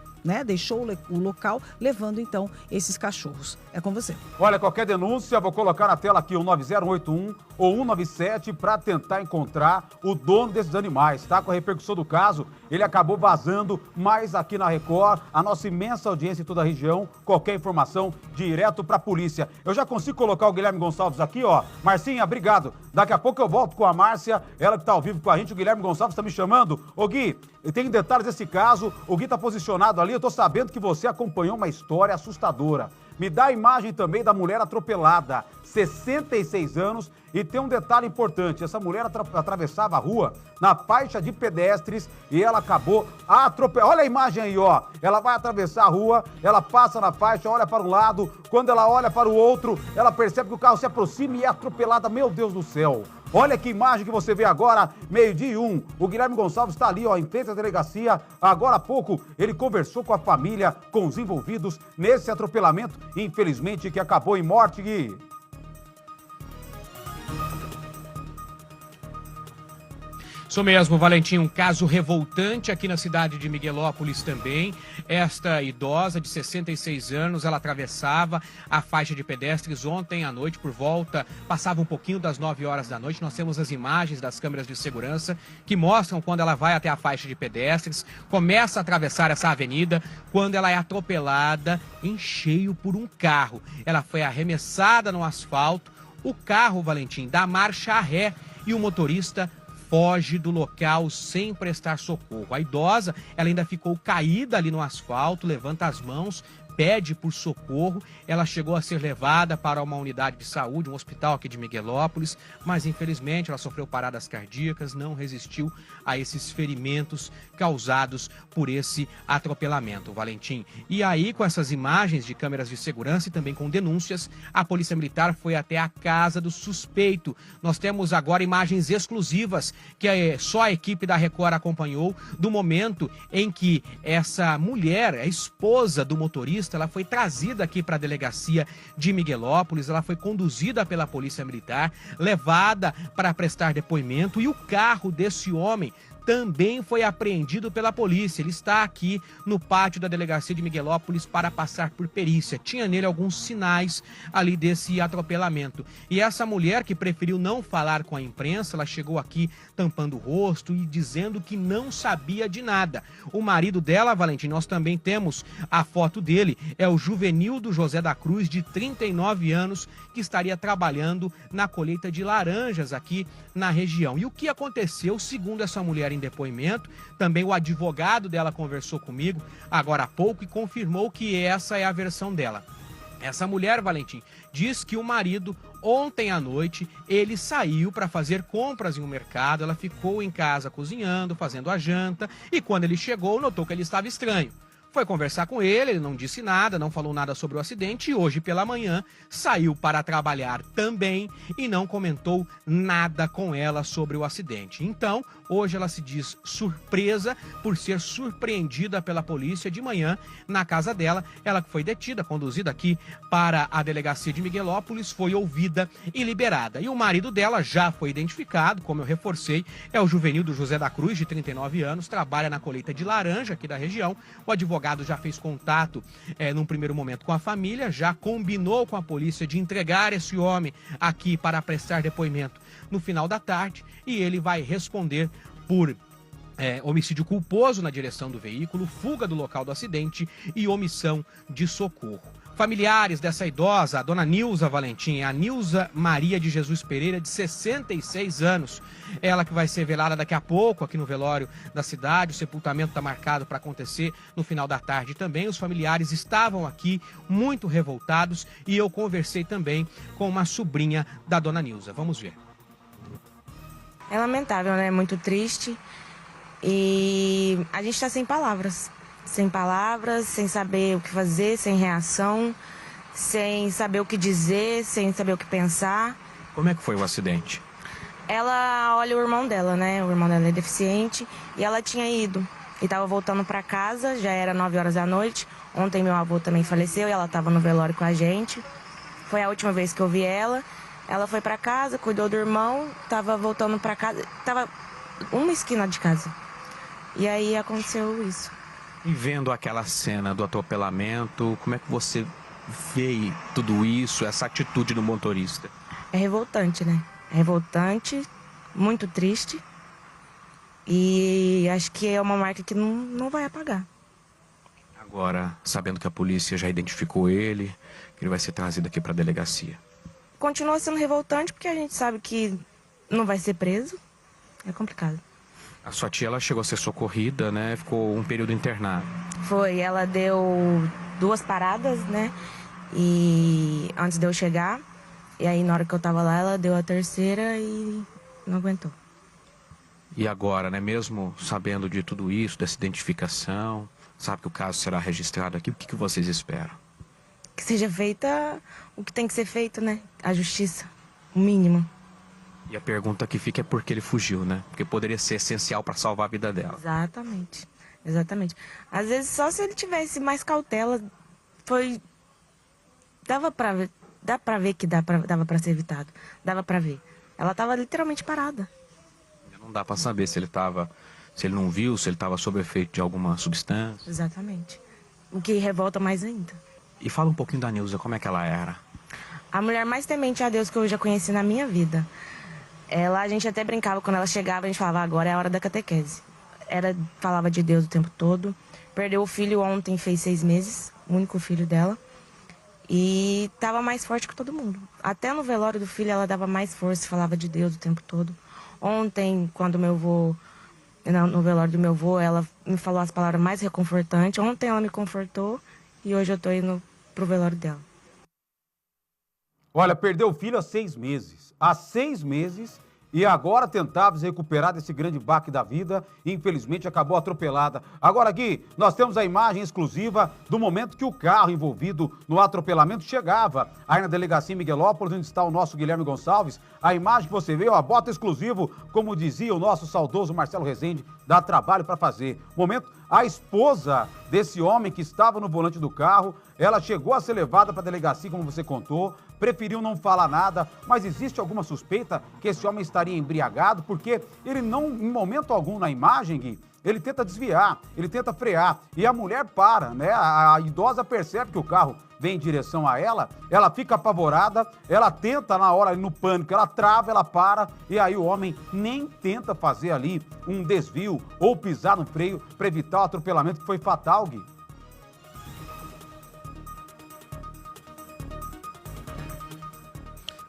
deixou o local, levando então esses cachorros. É com você. Olha, qualquer denúncia, vou colocar na tela aqui o 90181 ou 197 para tentar encontrar o dono desses animais, tá? Com a repercussão do caso, ele acabou vazando, mas aqui na Record, a nossa imensa audiência em toda a região, qualquer informação, direto para a polícia. Eu já consigo colocar o Guilherme Gonçalves aqui, ó. Marcinha, obrigado. Daqui a pouco eu volto com a Márcia, ela que está ao vivo com a gente. O Guilherme Gonçalves está me chamando. Ô Gui, tem detalhes desse caso, o Gui está posicionado ali, eu tô sabendo que você acompanhou uma história assustadora. Me dá a imagem também da mulher atropelada, 66 anos, e tem um detalhe importante, essa mulher atravessava a rua na faixa de pedestres e ela acabou atropelando. Olha a imagem aí, ó, ela vai atravessar a rua, ela passa na faixa, olha para um lado, quando ela olha para o outro, ela percebe que o carro se aproxima e é atropelada, meu Deus do céu. Olha que imagem que você vê agora, 12:01. O Guilherme Gonçalves está ali, ó, em frente à delegacia. Agora há pouco, ele conversou com a família, com os envolvidos nesse atropelamento, infelizmente, que acabou em morte, Gui. Isso mesmo, Valentim, um caso revoltante aqui na cidade de Miguelópolis também. Esta idosa de 66 anos, ela atravessava a faixa de pedestres ontem à noite por volta, passava um pouquinho das 9 horas da noite. Nós temos as imagens das câmeras de segurança que mostram quando ela vai até a faixa de pedestres, começa a atravessar essa avenida, quando ela é atropelada em cheio por um carro. Ela foi arremessada no asfalto, o carro, Valentim, dá marcha ré e o motorista foge do local sem prestar socorro. A idosa, ela ainda ficou caída ali no asfalto, levanta as mãos, pede por socorro. Ela chegou a ser levada para uma unidade de saúde, um hospital aqui de Miguelópolis, mas infelizmente ela sofreu paradas cardíacas, não resistiu a esses ferimentos causados por esse atropelamento, Valentim. E aí, com essas imagens de câmeras de segurança e também com denúncias, a Polícia Militar foi até a casa do suspeito. Nós temos agora imagens exclusivas que só a equipe da Record acompanhou, do momento em que essa mulher, a esposa do motorista, ela foi trazida aqui para a delegacia de Miguelópolis, ela foi conduzida pela Polícia Militar, levada para prestar depoimento, e o carro desse homem também foi apreendido pela polícia. Ele está aqui no pátio da delegacia de Miguelópolis para passar por perícia. Tinha nele alguns sinais ali desse atropelamento. E essa mulher, que preferiu não falar com a imprensa, ela chegou aqui tampando o rosto e dizendo que não sabia de nada. O marido dela, Valentim, nós também temos a foto dele, é o Juvenildo José da Cruz, de 39 anos, que estaria trabalhando na colheita de laranjas aqui na região. E o que aconteceu, segundo essa mulher em depoimento, também o advogado dela conversou comigo agora há pouco e confirmou que essa é a versão dela. Essa mulher, Valentim, diz que o marido, ontem à noite, ele saiu para fazer compras em um mercado, ela ficou em casa cozinhando, fazendo a janta, e quando ele chegou, notou que ele estava estranho. Foi conversar com ele não disse nada, não falou nada sobre o acidente, e hoje pela manhã saiu para trabalhar também e não comentou nada com ela sobre o acidente. Então, hoje ela se diz surpresa por ser surpreendida pela polícia de manhã na casa dela. Ela que foi detida, conduzida aqui para a delegacia de Miguelópolis, foi ouvida e liberada. E o marido dela já foi identificado, como eu reforcei, é o Juvenildo José da Cruz, de 39 anos, trabalha na colheita de laranja aqui da região. O advogado advogado já fez contato num primeiro momento com a família, já combinou com a polícia de entregar esse homem aqui para prestar depoimento no final da tarde e ele vai responder por homicídio culposo na direção do veículo, fuga do local do acidente e omissão de socorro. Familiares dessa idosa, a dona Nilza Valentim, a Nilza Maria de Jesus Pereira, de 66 anos. Ela que vai ser velada daqui a pouco aqui no velório da cidade. O sepultamento está marcado para acontecer no final da tarde também. Os familiares estavam aqui muito revoltados e eu conversei também com uma sobrinha da dona Nilza. Vamos ver. É lamentável, né? É muito triste. E a gente está sem palavras, sem saber o que fazer, sem reação, sem saber o que dizer, sem saber o que pensar. Como é que foi o acidente? Ela olha o irmão dela, né? O irmão dela é deficiente e ela tinha ido e estava voltando para casa, já era 9 horas da noite. Ontem meu avô também faleceu e ela estava no velório com a gente. Foi a última vez que eu vi ela. Ela foi para casa, cuidou do irmão, estava voltando para casa, estava uma esquina de casa. E aí aconteceu isso. E vendo aquela cena do atropelamento, como é que você vê tudo isso, essa atitude do motorista? É revoltante, né? É revoltante, muito triste. E acho que é uma marca que não vai apagar. Agora, sabendo que a polícia já identificou ele, que ele vai ser trazido aqui para a delegacia. Continua sendo revoltante porque a gente sabe que não vai ser preso. É complicado. A sua tia, ela chegou a ser socorrida, né? Ficou um período internado. Foi, ela deu 2 paradas, né? E antes de eu chegar. E aí, na hora que eu tava lá, ela deu a 3ª e não aguentou. E agora, né? Mesmo sabendo de tudo isso, dessa identificação, sabe que o caso será registrado aqui, o que vocês esperam? Que seja feita o que tem que ser feito, né? A justiça, o mínimo. E a pergunta que fica é por que ele fugiu, né? Porque poderia ser essencial para salvar a vida dela. Exatamente, exatamente. Às vezes só se ele tivesse mais cautela, dá pra ver que dava pra ser evitado. Dava pra ver. Ela tava literalmente parada. Não dá pra saber se ele não viu, se ele tava sob efeito de alguma substância. Exatamente. O que revolta mais ainda. E fala um pouquinho da Nilza, como é que ela era? A mulher mais temente a Deus que eu já conheci na minha vida. A gente até brincava, quando ela chegava, a gente falava, agora é a hora da catequese. Falava de Deus o tempo todo. Perdeu o filho ontem, fez 6 meses, o único filho dela. E estava mais forte que todo mundo. Até no velório do filho, ela dava mais força, falava de Deus o tempo todo. Ontem, quando no velório do meu avô, ela me falou as palavras mais reconfortantes. Ontem ela me confortou e hoje eu estou indo pro velório dela. Olha, perdeu o filho há 6 meses. Há 6 meses e agora tentava se recuperar desse grande baque da vida e infelizmente acabou atropelada. Agora aqui, nós temos a imagem exclusiva do momento que o carro envolvido no atropelamento chegava aí na delegacia em Miguelópolis, onde está o nosso Guilherme Gonçalves. A imagem que você vê, ó, bota exclusivo, como dizia o nosso saudoso Marcelo Rezende, dá trabalho para fazer. Momento, a esposa desse homem que estava no volante do carro, ela chegou a ser levada para a delegacia, como você contou, preferiu não falar nada, mas existe alguma suspeita que esse homem estaria embriagado, porque ele não, em momento algum na imagem, Gui, ele tenta desviar, ele tenta frear, e a mulher para, né? A idosa percebe que o carro vem em direção a ela fica apavorada, ela tenta na hora, no pânico, ela trava, ela para, e aí o homem nem tenta fazer ali um desvio ou pisar no freio para evitar o atropelamento que foi fatal, Gui.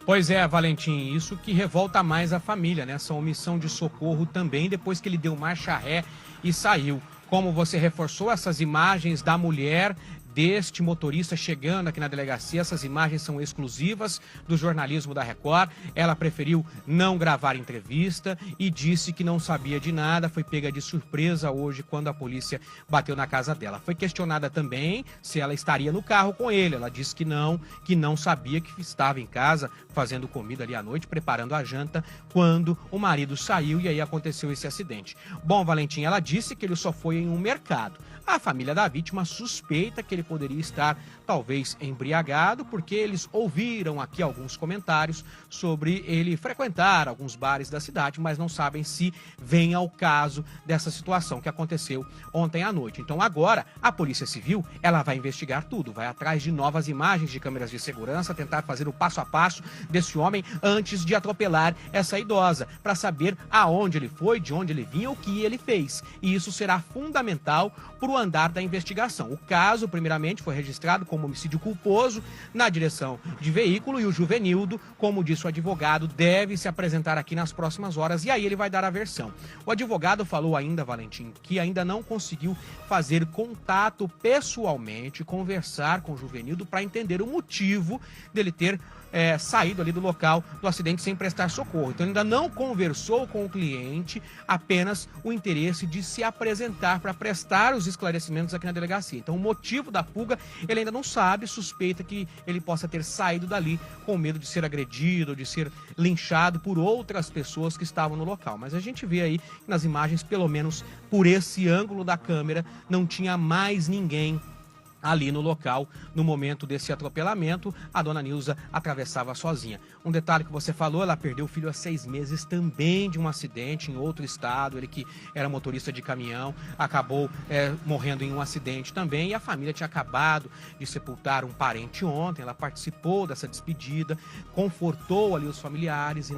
Pois é, Valentim, isso que revolta mais a família, né? Essa omissão de socorro também, depois que ele deu marcha ré e saiu. Como você reforçou, essas imagens da mulher deste motorista chegando aqui na delegacia, essas imagens são exclusivas do jornalismo da Record. Ela preferiu não gravar entrevista e disse que não sabia de nada, foi pega de surpresa hoje quando a polícia bateu na casa dela. Foi questionada também se ela estaria no carro com ele. Ela disse que não sabia, que estava em casa fazendo comida ali à noite, preparando a janta, quando o marido saiu e aí aconteceu esse acidente. Bom, Valentim, ela disse que ele só foi em um mercado. A família da vítima suspeita que ele poderia estar talvez embriagado, porque eles ouviram aqui alguns comentários sobre ele frequentar alguns bares da cidade, mas não sabem se vem ao caso dessa situação que aconteceu ontem à noite. Então agora a Polícia Civil, ela vai investigar tudo, vai atrás de novas imagens de câmeras de segurança, tentar fazer o passo a passo desse homem antes de atropelar essa idosa, para saber aonde ele foi, de onde ele vinha, o que ele fez. E isso será fundamental para o andar da investigação. O caso, primeiramente, foi registrado como homicídio culposo na direção de veículo e o Juvenildo, como disse o advogado, deve se apresentar aqui nas próximas horas e aí ele vai dar a versão. O advogado falou ainda, Valentim, que ainda não conseguiu fazer contato pessoalmente, conversar com o Juvenildo para entender o motivo dele ter saído ali do local do acidente sem prestar socorro. Então ainda não conversou com o cliente, apenas o interesse de se apresentar para prestar os esclarecimentos aqui na delegacia. Então o motivo da fuga ele ainda não sabe, suspeita que ele possa ter saído dali com medo de ser agredido, de ser linchado por outras pessoas que estavam no local. Mas a gente vê aí nas imagens, pelo menos por esse ângulo da câmera, não tinha mais ninguém ali no local, no momento desse atropelamento. A dona Nilza atravessava sozinha. Um detalhe que você falou, ela perdeu o filho há 6 meses também de um acidente em outro estado. Ele que era motorista de caminhão, acabou morrendo em um acidente também. E a família tinha acabado de sepultar um parente ontem. Ela participou dessa despedida, confortou ali os familiares.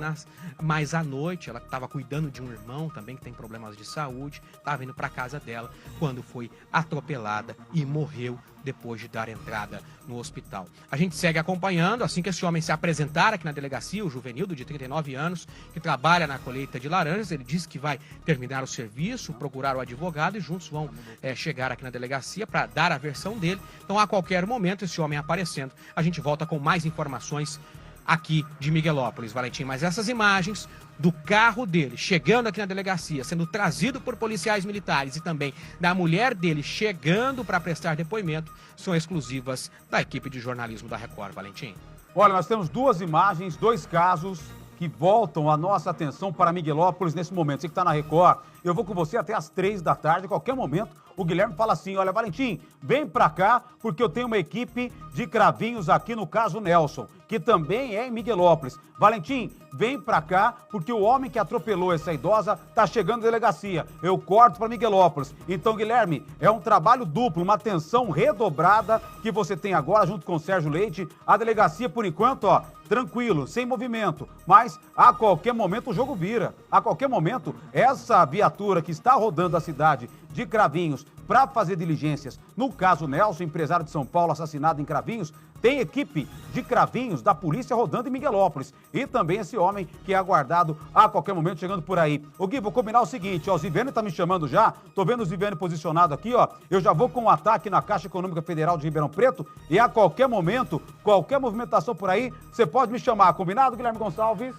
Mas à noite, ela estava cuidando de um irmão também que tem problemas de saúde, estava indo para casa dela quando foi atropelada e morreu depois de dar entrada no hospital. A gente segue acompanhando, assim que esse homem se apresentar aqui na delegacia, o Juvenildo, de 39 anos, que trabalha na colheita de laranjas, ele disse que vai terminar o serviço, procurar o advogado e juntos vão chegar aqui na delegacia para dar a versão dele. Então, a qualquer momento, esse homem aparecendo, a gente volta com mais informações aqui de Miguelópolis, Valentim. Mas essas imagens do carro dele chegando aqui na delegacia, sendo trazido por policiais militares e também da mulher dele chegando para prestar depoimento, são exclusivas da equipe de jornalismo da Record, Valentim. Olha, nós temos 2 imagens, 2 casos que voltam a nossa atenção para Miguelópolis nesse momento. Você que está na Record, eu vou com você até às 3 da tarde, a qualquer momento. O Guilherme fala assim, olha, Valentim, vem pra cá porque eu tenho uma equipe de cravinhos aqui no caso Nelson, que também é em Miguelópolis. Valentim, vem pra cá porque o homem que atropelou essa idosa tá chegando na delegacia. Eu corto para Miguelópolis. Então, Guilherme, é um trabalho duplo, uma atenção redobrada que você tem agora junto com o Sérgio Leite. A delegacia, por enquanto, ó, tranquilo, sem movimento, mas a qualquer momento o jogo vira. A qualquer momento, essa viatura que está rodando a cidade de Cravinhos para fazer diligências, no caso Nelson, empresário de São Paulo, assassinado em Cravinhos, tem equipe de Cravinhos da polícia rodando em Miguelópolis. E também esse homem que é aguardado a qualquer momento chegando por aí. Ô Gui, vou combinar o seguinte, ó, o Ziviane tá me chamando já, tô vendo o Ziviane posicionado aqui, ó, eu já vou com um ataque na Caixa Econômica Federal de Ribeirão Preto e a qualquer momento, qualquer movimentação por aí, você pode me chamar, combinado, Guilherme Gonçalves?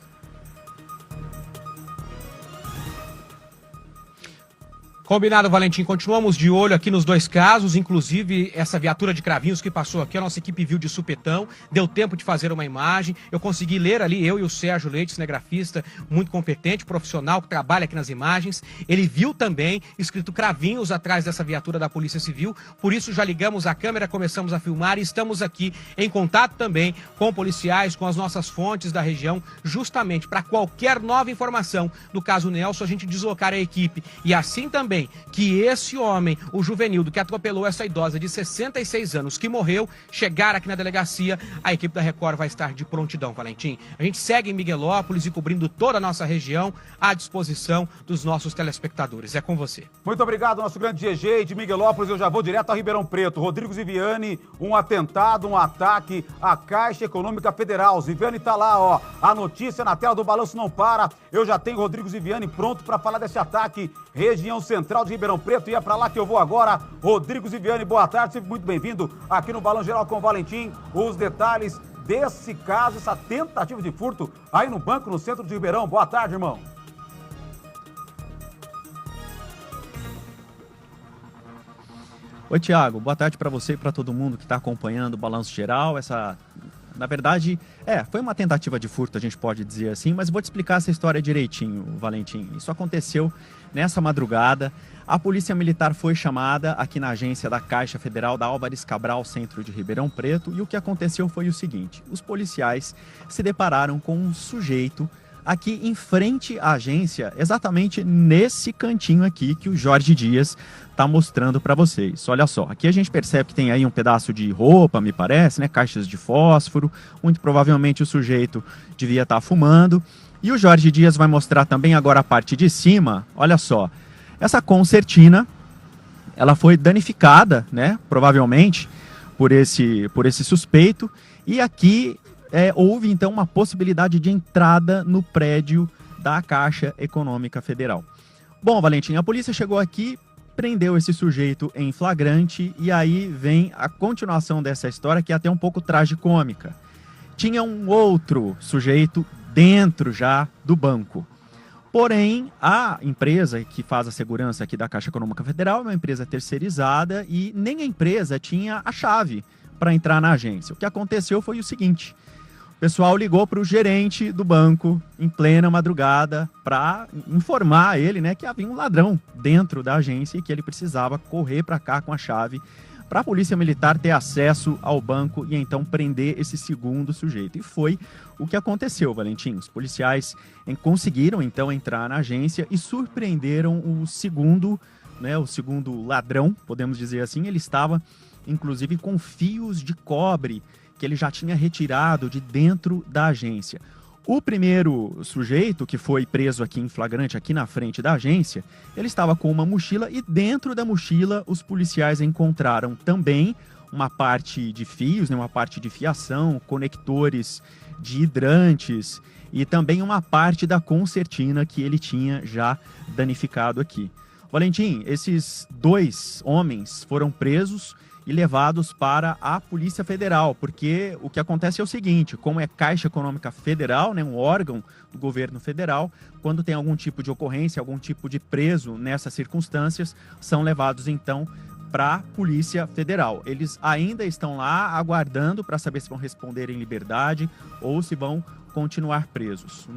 Combinado, Valentim. Continuamos de olho aqui nos 2 casos, inclusive essa viatura de Cravinhos que passou aqui, a nossa equipe viu de supetão, deu tempo de fazer uma imagem, eu consegui ler ali, eu e o Sérgio Leite, cinegrafista, muito competente, profissional, que trabalha aqui nas imagens, ele viu também, escrito Cravinhos atrás dessa viatura da Polícia Civil, por isso já ligamos a câmera, começamos a filmar e estamos aqui em contato também com policiais, com as nossas fontes da região, justamente para qualquer nova informação no caso Nelson, a gente deslocar a equipe e assim também que esse homem, o Juvenildo, que atropelou essa idosa de 66 anos, que morreu, chegar aqui na delegacia, a equipe da Record vai estar de prontidão, Valentim. A gente segue em Miguelópolis e cobrindo toda a nossa região à disposição dos nossos telespectadores. É com você. Muito obrigado, nosso grande GG de Miguelópolis. Eu já vou direto a Ribeirão Preto. Rodrigo Ziviane, um atentado, um ataque à Caixa Econômica Federal. Ziviane tá lá, ó. A notícia na tela do Balanço Não Para. Eu já tenho Rodrigo Ziviane pronto para falar desse ataque. Região Central de Ribeirão Preto, e é pra lá que eu vou agora. Rodrigo Ziviane, boa tarde, sempre muito bem-vindo aqui no Balanço Geral com o Valentim. Os detalhes desse caso, essa tentativa de furto aí no banco no centro de Ribeirão. Boa tarde, irmão. Oi, Thiago, boa tarde para você e para todo mundo que está acompanhando o Balanço Geral, essa Na verdade, foi uma tentativa de furto, a gente pode dizer assim, mas vou te explicar essa história direitinho, Valentim. Isso aconteceu nessa madrugada. A Polícia Militar foi chamada aqui na agência da Caixa Federal da Álvares Cabral, centro de Ribeirão Preto, e o que aconteceu foi o seguinte: os policiais se depararam com um sujeito aqui em frente à agência, exatamente nesse cantinho aqui que o Jorge Dias está mostrando para vocês. Olha só, aqui a gente percebe que tem aí um pedaço de roupa, me parece, né? Caixas de fósforo, muito provavelmente o sujeito devia estar fumando. E o Jorge Dias vai mostrar também agora a parte de cima, olha só, essa concertina, ela foi danificada, né? Provavelmente por esse suspeito, e aqui houve então uma possibilidade de entrada no prédio da Caixa Econômica Federal. Bom, Valentim, a polícia chegou aqui, prendeu esse sujeito em flagrante, e aí vem a continuação dessa história, que é até um pouco tragicômica. Tinha um outro sujeito dentro já do banco. Porém, a empresa que faz a segurança aqui da Caixa Econômica Federal é uma empresa terceirizada e nem a empresa tinha a chave para entrar na agência. O que aconteceu foi o seguinte: o pessoal ligou para o gerente do banco em plena madrugada para informar ele, né, que havia um ladrão dentro da agência e que ele precisava correr para cá com a chave para a Polícia Militar ter acesso ao banco e então prender esse segundo sujeito. E foi o que aconteceu, Valentim. Os policiais conseguiram então entrar na agência e surpreenderam o segundo ladrão, podemos dizer assim. Ele estava inclusive com fios de cobre que ele já tinha retirado de dentro da agência. O primeiro sujeito, que foi preso aqui em flagrante, aqui na frente da agência, ele estava com uma mochila e dentro da mochila os policiais encontraram também uma parte de fios, né, uma parte de fiação, conectores de hidrantes e também uma parte da concertina que ele tinha já danificado aqui. Valentim, esses dois homens foram presos e levados para a Polícia Federal, porque o que acontece é o seguinte: como é Caixa Econômica Federal, né, um órgão do governo federal, quando tem algum tipo de ocorrência, algum tipo de preso nessas circunstâncias, são levados então para a Polícia Federal. Eles ainda estão lá aguardando para saber se vão responder em liberdade ou se vão continuar presos. O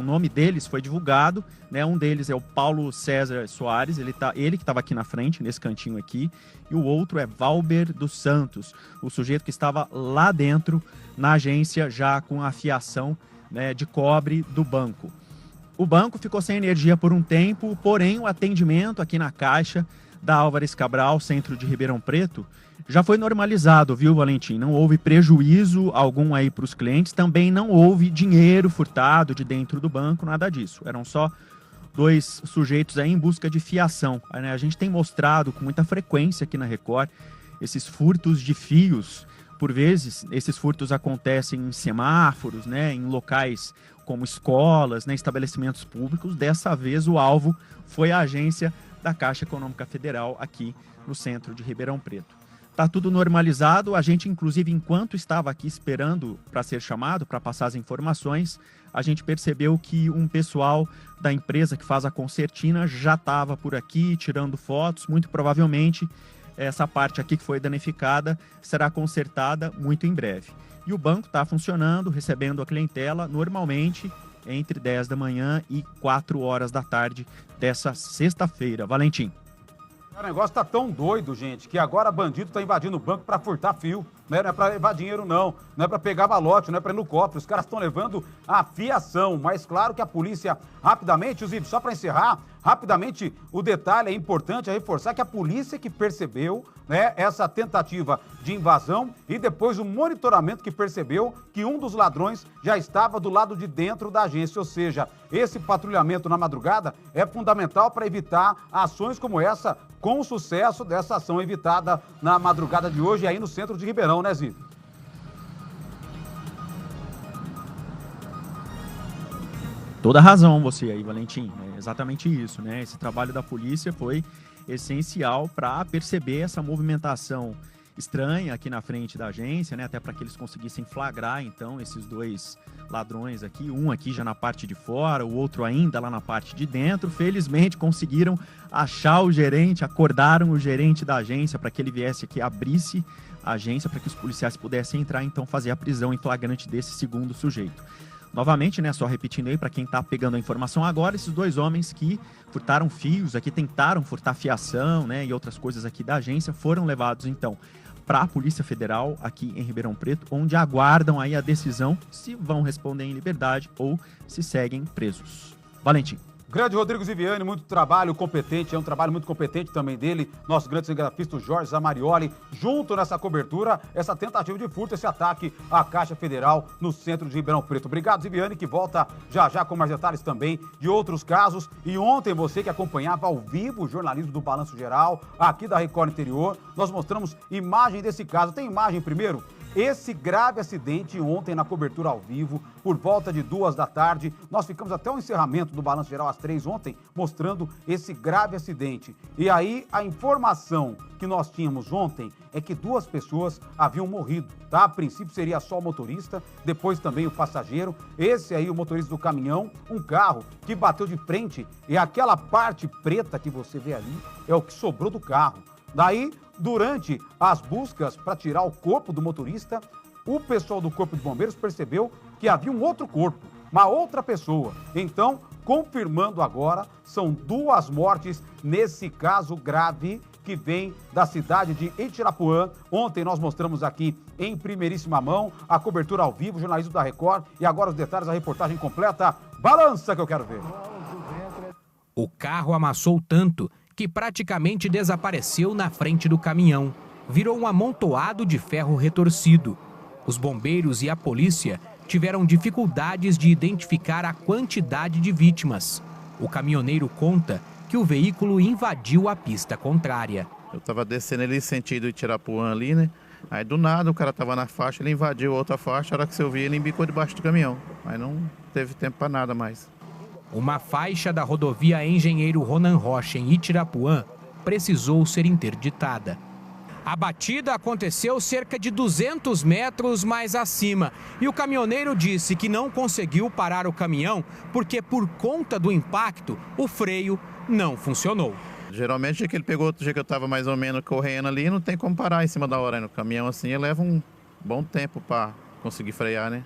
nome deles foi divulgado, né? Um deles é o Paulo César Soares, ele que estava aqui na frente, nesse cantinho aqui, e o outro é Valber dos Santos, o sujeito que estava lá dentro na agência já com a fiação, né, de cobre do banco. O banco ficou sem energia por um tempo, porém o atendimento aqui na Caixa da Álvares Cabral, centro de Ribeirão Preto, já foi normalizado, viu, Valentim? Não houve prejuízo algum aí para os clientes, também não houve dinheiro furtado de dentro do banco, nada disso. Eram só dois sujeitos aí em busca de fiação. A gente tem mostrado com muita frequência aqui na Record esses furtos de fios. Por vezes, esses furtos acontecem em semáforos, né, em locais como escolas, né, estabelecimentos públicos. Dessa vez, o alvo foi a agência da Caixa Econômica Federal aqui no centro de Ribeirão Preto. Tá tudo normalizado, a gente inclusive enquanto estava aqui esperando para ser chamado, para passar as informações, a gente percebeu que um pessoal da empresa que faz a concertina já estava por aqui tirando fotos. Muito provavelmente essa parte aqui que foi danificada será consertada muito em breve. E o banco está funcionando, recebendo a clientela normalmente entre 10 da manhã e 4 horas da tarde dessa sexta-feira. Valentim. O negócio tá tão doido, gente, que agora bandido tá invadindo o banco para furtar fio. Não é para levar dinheiro, não. Não é para pegar malote, não é para ir no cofre. Os caras estão levando a fiação. Mas claro que a polícia, rapidamente, Zip, só para encerrar, rapidamente, o detalhe é importante, é reforçar que a polícia que percebeu, né, essa tentativa de invasão e depois o monitoramento que percebeu que um dos ladrões já estava do lado de dentro da agência. Ou seja, esse patrulhamento na madrugada é fundamental para evitar ações como essa, com o sucesso dessa ação evitada na madrugada de hoje aí no centro de Ribeirão, né, Zito? Toda razão você aí, Valentim. É exatamente isso, né? Esse trabalho da polícia foi essencial para perceber essa movimentação estranha aqui na frente da agência, né? Até para que eles conseguissem flagrar, então, esses dois ladrões aqui. Um aqui já na parte de fora, o outro ainda lá na parte de dentro. Felizmente conseguiram achar o gerente, acordaram o gerente da agência para que ele viesse aqui, abrisse a agência para que os policiais pudessem entrar, então fazer a prisão em flagrante desse segundo sujeito. Novamente, né, só repetindo aí para quem está pegando a informação agora, esses dois homens que furtaram fios aqui, tentaram furtar fiação, né, e outras coisas aqui da agência, foram levados então para a Polícia Federal aqui em Ribeirão Preto, onde aguardam aí a decisão se vão responder em liberdade ou se seguem presos. Valentim. Grande Rodrigo Ziviani, muito trabalho competente, é um trabalho muito competente também dele, nosso grande cinegrafista o Jorge Zamarioli, junto nessa cobertura, essa tentativa de furto, esse ataque à Caixa Federal no centro de Ribeirão Preto. Obrigado, Ziviani, que volta já já com mais detalhes também de outros casos. E ontem você que acompanhava ao vivo o jornalismo do Balanço Geral, aqui da Record Interior, nós mostramos imagem desse caso. Tem imagem primeiro? Esse grave acidente ontem na cobertura ao vivo, por volta de 2 da tarde, nós ficamos até o encerramento do Balanço Geral às 3 ontem, mostrando esse grave acidente. E aí, a informação que nós tínhamos ontem é que 2 pessoas haviam morrido, tá? A princípio seria só o motorista, depois também o passageiro. Esse aí, o motorista do caminhão, um carro que bateu de frente, e aquela parte preta que você vê ali é o que sobrou do carro. Daí, durante as buscas para tirar o corpo do motorista, o pessoal do Corpo de Bombeiros percebeu que havia um outro corpo, uma outra pessoa. Então, confirmando agora, são 2 mortes nesse caso grave que vem da cidade de Itirapuã. Ontem nós mostramos aqui em primeiríssima mão a cobertura ao vivo, jornalismo da Record, e agora os detalhes da reportagem completa. Balança que eu quero ver. O carro amassou tanto que praticamente desapareceu na frente do caminhão. Virou um amontoado de ferro retorcido. Os bombeiros e a polícia tiveram dificuldades de identificar a quantidade de vítimas. O caminhoneiro conta que o veículo invadiu a pista contrária. Eu estava descendo ali sentido Itirapuã ali, né? Aí do nada o cara estava na faixa, ele invadiu outra faixa, a hora que eu vi ele embicou debaixo do caminhão. Aí não teve tempo para nada mais. Uma faixa da rodovia Engenheiro Ronan Rocha, em Itirapuã, precisou ser interditada. A batida aconteceu cerca de 200 metros mais acima e o caminhoneiro disse que não conseguiu parar o caminhão porque, por conta do impacto, o freio não funcionou. Geralmente, que ele pegou outro dia que eu estava mais ou menos correndo ali, não tem como parar em cima da hora. No caminhão assim, ele leva um bom tempo para conseguir frear, né?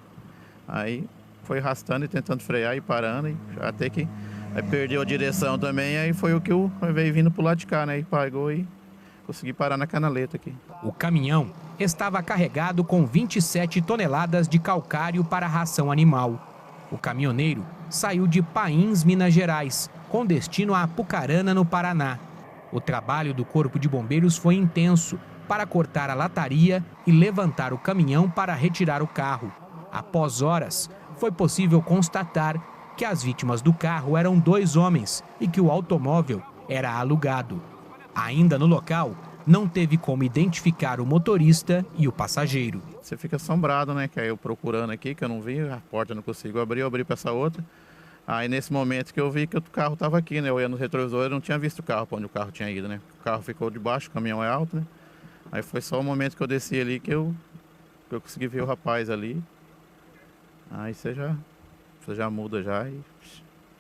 Aí foi arrastando e tentando frear e parando, e até que aí perdeu a direção também, aí foi o que eu veio vindo pro lado de cá, né? E pagou e consegui parar na canaleta aqui. O caminhão estava carregado com 27 toneladas de calcário para ração animal. O caminhoneiro saiu de Pains, Minas Gerais, com destino a Apucarana, no Paraná. O trabalho do Corpo de Bombeiros foi intenso para cortar a lataria e levantar o caminhão para retirar o carro. Após horas, foi possível constatar que as vítimas do carro eram 2 homens e que o automóvel era alugado. Ainda no local, não teve como identificar o motorista e o passageiro. Você fica assombrado, né? Que aí eu procurando aqui, que eu não vi, a porta eu não consigo abrir, eu abri para essa outra. Aí nesse momento que eu vi que o carro estava aqui, né? Eu ia no retrovisor, eu não tinha visto o carro, para onde o carro tinha ido, né? O carro ficou debaixo, o caminhão é alto, né? Aí foi só o momento que eu desci ali que eu consegui ver o rapaz ali. Aí você já muda já e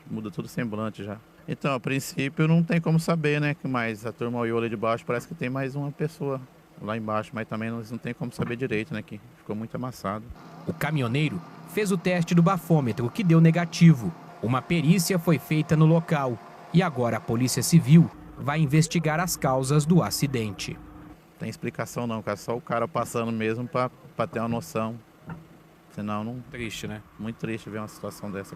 muda todo o semblante já. Então, a princípio não tem como saber, né? Mas a turma olhou ali de baixo, parece que tem mais uma pessoa lá embaixo, mas também não tem como saber direito, né? Que ficou muito amassado. O caminhoneiro fez o teste do bafômetro, que deu negativo. Uma perícia foi feita no local e agora a Polícia Civil vai investigar as causas do acidente. Tem explicação não, cara. Só o cara passando mesmo para ter uma noção. Senão não... Triste, né? Muito triste ver uma situação dessa.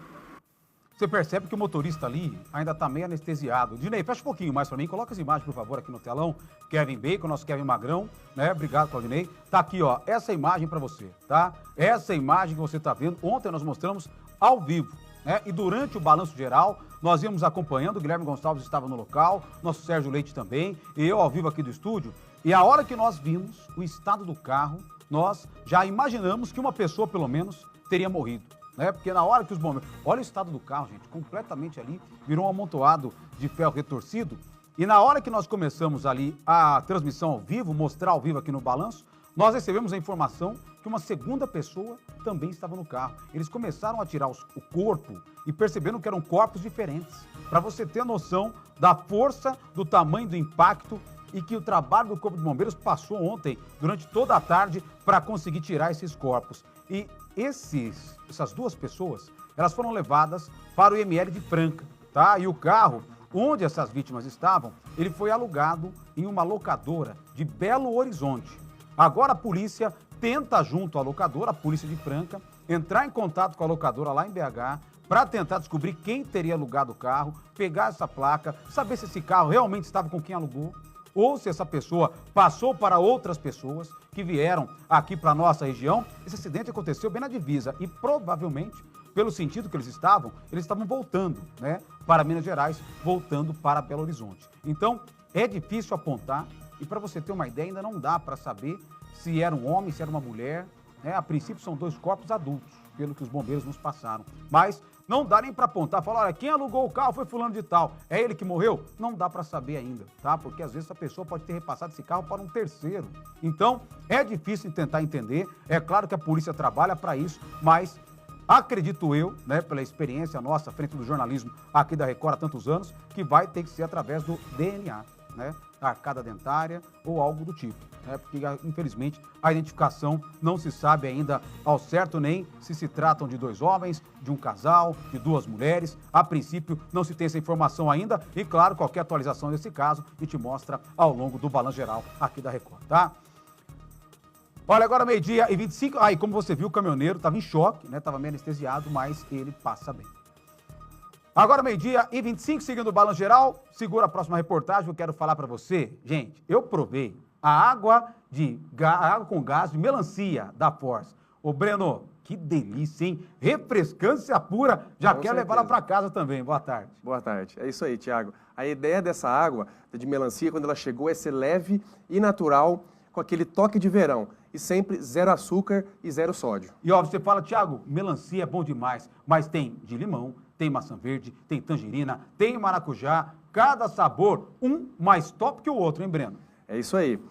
Você percebe que o motorista ali ainda está meio anestesiado. Dinei, fecha um pouquinho mais para mim. Coloca as imagens, por favor, aqui no telão. Kevin Bacon, nosso Kevin Magrão, né? Obrigado, Claudinei. Tá aqui, ó, essa imagem para você, tá? Essa imagem que você está vendo, ontem nós mostramos ao vivo, né? E durante o Balanço Geral, nós íamos acompanhando. O Guilherme Gonçalves estava no local, nosso Sérgio Leite também, e eu ao vivo aqui do estúdio. E a hora que nós vimos o estado do carro, nós já imaginamos que uma pessoa, pelo menos, teria morrido, né? Porque na hora que os bombeiros... Olha o estado do carro, gente, completamente ali, virou um amontoado de ferro retorcido. E na hora que nós começamos ali a transmissão ao vivo, mostrar ao vivo aqui no Balanço, nós recebemos a informação que uma segunda pessoa também estava no carro. Eles começaram a tirar o corpo e perceberam que eram corpos diferentes. Para você ter noção da força, do tamanho do impacto e que o trabalho do Corpo de Bombeiros passou ontem, durante toda a tarde, para conseguir tirar esses corpos. E essas duas pessoas, elas foram levadas para o IML de Franca, tá? E o carro onde essas vítimas estavam, ele foi alugado em uma locadora de Belo Horizonte. Agora a polícia tenta, junto à locadora, a polícia de Franca, entrar em contato com a locadora lá em BH para tentar descobrir quem teria alugado o carro, pegar essa placa, saber se esse carro realmente estava com quem alugou ou se essa pessoa passou para outras pessoas que vieram aqui para a nossa região. Esse acidente aconteceu bem na divisa e provavelmente, pelo sentido que eles estavam voltando, né, para Minas Gerais, voltando para Belo Horizonte. Então, é difícil apontar e, para você ter uma ideia, ainda não dá para saber se era um homem, se era uma mulher, né? A princípio são dois corpos adultos, pelo que os bombeiros nos passaram. Mas não dá nem para apontar, falar, olha, quem alugou o carro foi fulano de tal, é ele que morreu? Não dá para saber ainda, tá? Porque às vezes essa pessoa pode ter repassado esse carro para um terceiro. Então, é difícil tentar entender, é claro que a polícia trabalha para isso, mas acredito eu, né, pela experiência nossa, frente do jornalismo aqui da Record há tantos anos, que vai ter que ser através do DNA, né? Arcada dentária ou algo do tipo, né? Porque, infelizmente, a identificação não se sabe ainda ao certo nem se tratam de dois homens, de um casal, de duas mulheres. A princípio, não se tem essa informação ainda e, claro, qualquer atualização desse caso a gente mostra ao longo do Balanço Geral aqui da Record, tá? Olha, agora 12h25, aí como você viu, o caminhoneiro estava em choque, né? Estava meio anestesiado, mas ele passa bem. Agora 12h25, seguindo o Balanço Geral, segura a próxima reportagem que eu quero falar para você. Gente, eu provei a água com gás de melancia da Force. Ô Breno, que delícia, hein? Refrescância pura, já quero levar ela para casa também. Boa tarde. Boa tarde, é isso aí, Thiago. A ideia dessa água de melancia, quando ela chegou, é ser leve e natural, com aquele toque de verão. E sempre zero açúcar e zero sódio. E ó, você fala, Thiago, melancia é bom demais, mas tem de limão, tem maçã verde, tem tangerina, tem maracujá, cada sabor um mais top que o outro, hein, Breno? É isso aí.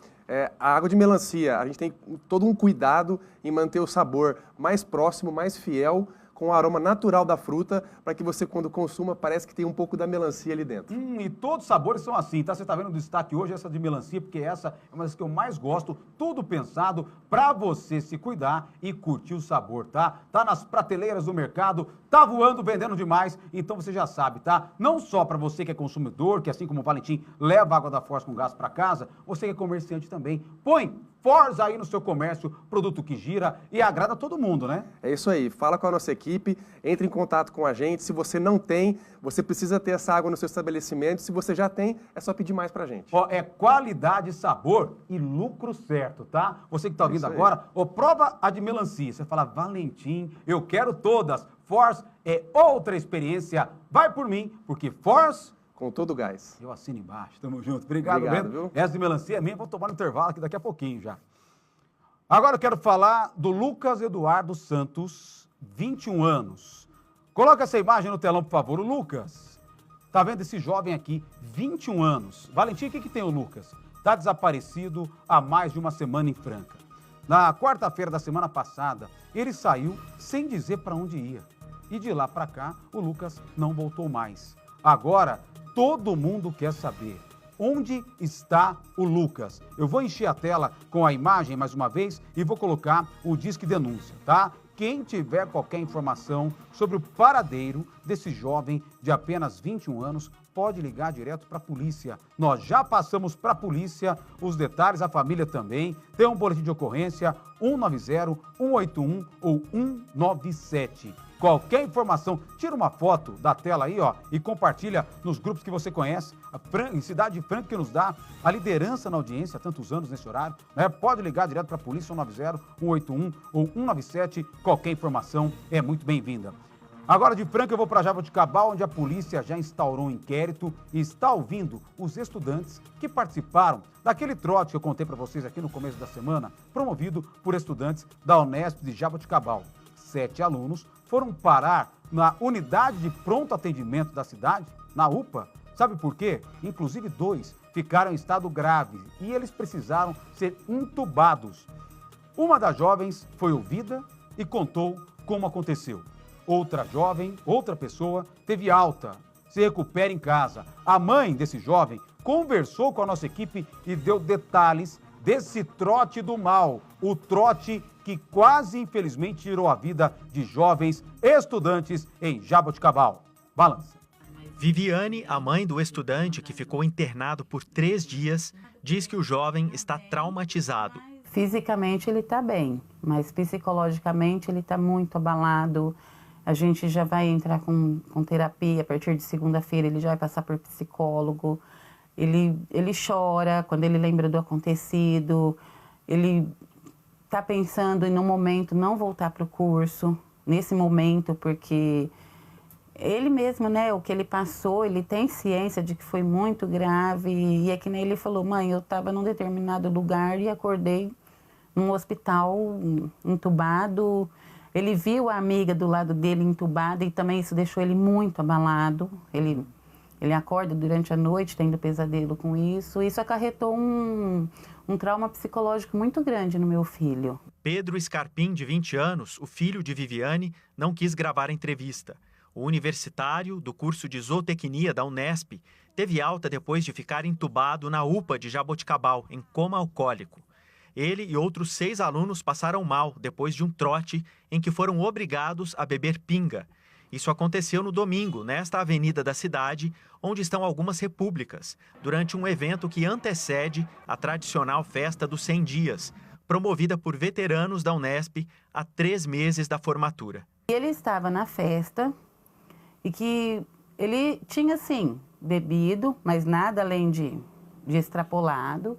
A água de melancia, a gente tem todo um cuidado em manter o sabor mais próximo, mais fiel, com o aroma natural da fruta, para que você, quando consuma, parece que tem um pouco da melancia ali dentro. E todos os sabores são assim, tá? Você está vendo o destaque hoje, essa de melancia, porque essa é uma das que eu mais gosto, tudo pensado para você se cuidar e curtir o sabor, tá? Tá nas prateleiras do mercado, tá voando, vendendo demais, então você já sabe, tá? Não só para você que é consumidor, que assim como o Valentim leva água da Force com gás para casa, você que é comerciante também, põe Force aí no seu comércio, produto que gira e agrada todo mundo, né? É isso aí, fala com a nossa equipe, entre em contato com a gente. Se você não tem, você precisa ter essa água no seu estabelecimento. Se você já tem, é só pedir mais pra gente. Ó, é qualidade, sabor e lucro certo, tá? Você que tá ouvindo agora, prova a de melancia. Você fala, Valentim, eu quero todas. Force é outra experiência. Vai por mim, porque Force... Com todo o gás. Eu assino embaixo. Tamo junto. Obrigado, Breno. Viu? Essa de melancia minha, vou tomar no intervalo aqui daqui a pouquinho já. Agora eu quero falar do Lucas Eduardo Santos, 21 anos. Coloca essa imagem no telão, por favor. O Lucas, tá vendo esse jovem aqui, 21 anos. Valentim, o que tem o Lucas? Tá desaparecido há mais de uma semana em Franca. Na quarta-feira da semana passada, ele saiu sem dizer para onde ia. E de lá para cá, o Lucas não voltou mais. Agora, todo mundo quer saber onde está o Lucas. Eu vou encher a tela com a imagem mais uma vez e vou colocar o Disque Denúncia, tá? Quem tiver qualquer informação sobre o paradeiro desse jovem de apenas 21 anos, pode ligar direto para a polícia. Nós já passamos para a polícia os detalhes, a família também. Tem um boletim de ocorrência 190, 181 ou 197. Qualquer informação, tira uma foto da tela aí, ó, e compartilha nos grupos que você conhece. Em Cidade de Franca, que nos dá a liderança na audiência há tantos anos nesse horário, né? Pode ligar direto para a polícia 190, 181 ou 197. Qualquer informação é muito bem-vinda. Agora de Franca eu vou para Jaboticabal, onde a polícia já instaurou um inquérito e está ouvindo os estudantes que participaram daquele trote que eu contei para vocês aqui no começo da semana, promovido por estudantes da Unesp de Jaboticabal. 7 alunos foram parar na unidade de pronto atendimento da cidade, na UPA, Sabe por quê? Inclusive 2 ficaram em estado grave e eles precisaram ser intubados. Uma das jovens foi ouvida e contou como aconteceu. Outra jovem, outra pessoa, teve alta, se recupera em casa. A mãe desse jovem conversou com a nossa equipe e deu detalhes desse trote do mal, o trote que quase infelizmente tirou a vida de jovens estudantes em Jaboticabal. Balança. Viviane, a mãe do estudante que ficou internado por 3 dias, diz que o jovem está traumatizado. Fisicamente ele está bem, mas psicologicamente ele está muito abalado. A gente já vai entrar com terapia, a partir de segunda-feira ele já vai passar por psicólogo. Ele chora quando ele lembra do acontecido, ele está pensando em, no momento, não voltar para o curso, nesse momento, porque ele mesmo, né, o que ele passou, ele tem ciência de que foi muito grave, e é que nem ele falou: mãe, eu estava num determinado lugar e acordei num hospital entubado. Ele viu a amiga do lado dele entubada e também isso deixou ele muito abalado. Ele acorda durante a noite tendo pesadelo com isso. Isso acarretou um trauma psicológico muito grande no meu filho. Pedro Scarpim, de 20 anos, o filho de Viviane, não quis gravar a entrevista. O universitário do curso de zootecnia da Unesp teve alta depois de ficar entubado na UPA de Jaboticabal, em coma alcoólico. Ele e outros 6 alunos passaram mal depois de um trote em que foram obrigados a beber pinga. Isso aconteceu no domingo, nesta avenida da cidade, onde estão algumas repúblicas, durante um evento que antecede a tradicional festa dos 100 dias, promovida por veteranos da Unesp há 3 meses da formatura. Ele estava na festa e que ele tinha, sim, bebido, mas nada além de extrapolado,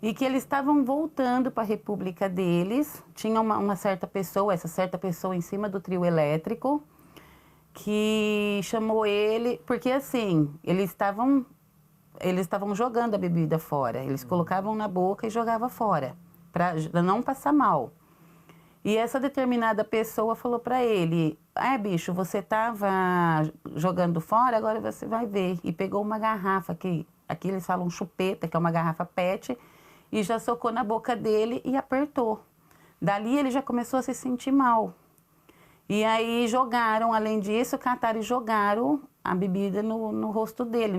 e que eles estavam voltando para a república deles. Tinha uma certa pessoa, essa certa pessoa em cima do trio elétrico, que chamou ele, porque assim, eles estavam jogando a bebida fora, eles colocavam na boca e jogavam fora, para não passar mal. E essa determinada pessoa falou para ele: bicho, você estava jogando fora, agora você vai ver. E pegou uma garrafa, aqui eles falam chupeta, que é uma garrafa PET, e já socou na boca dele e apertou. Dali ele já começou a se sentir mal. E aí jogaram, além disso, cataram e jogaram a bebida no rosto dele.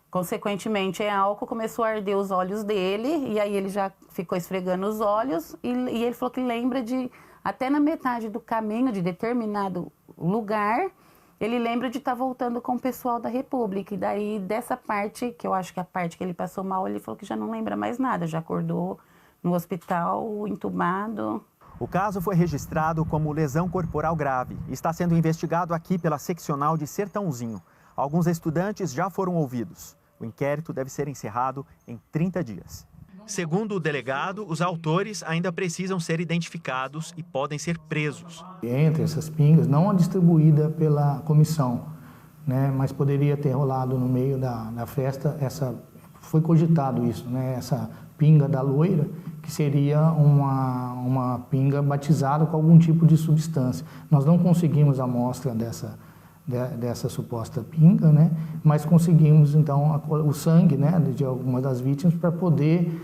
Consequentemente, álcool começou a arder os olhos dele, e aí ele já ficou esfregando os olhos, e ele falou que lembra de, até na metade do caminho de determinado lugar, ele lembra de estar voltando com o pessoal da República. E daí, dessa parte, que eu acho que é a parte que ele passou mal, ele falou que já não lembra mais nada, já acordou no hospital, entubado. O caso foi registrado como lesão corporal grave e está sendo investigado aqui pela seccional de Sertãozinho. Alguns estudantes já foram ouvidos. O inquérito deve ser encerrado em 30 dias. Segundo o delegado, os autores ainda precisam ser identificados e podem ser presos. Entre essas pingas, não a distribuída pela comissão, né, mas poderia ter rolado no meio da festa, foi cogitado isso, né, essa pinga da loira, que seria uma pinga batizada com algum tipo de substância. Nós não conseguimos a amostra dessa suposta pinga, né? Mas conseguimos, então, o sangue, né, de alguma das vítimas para poder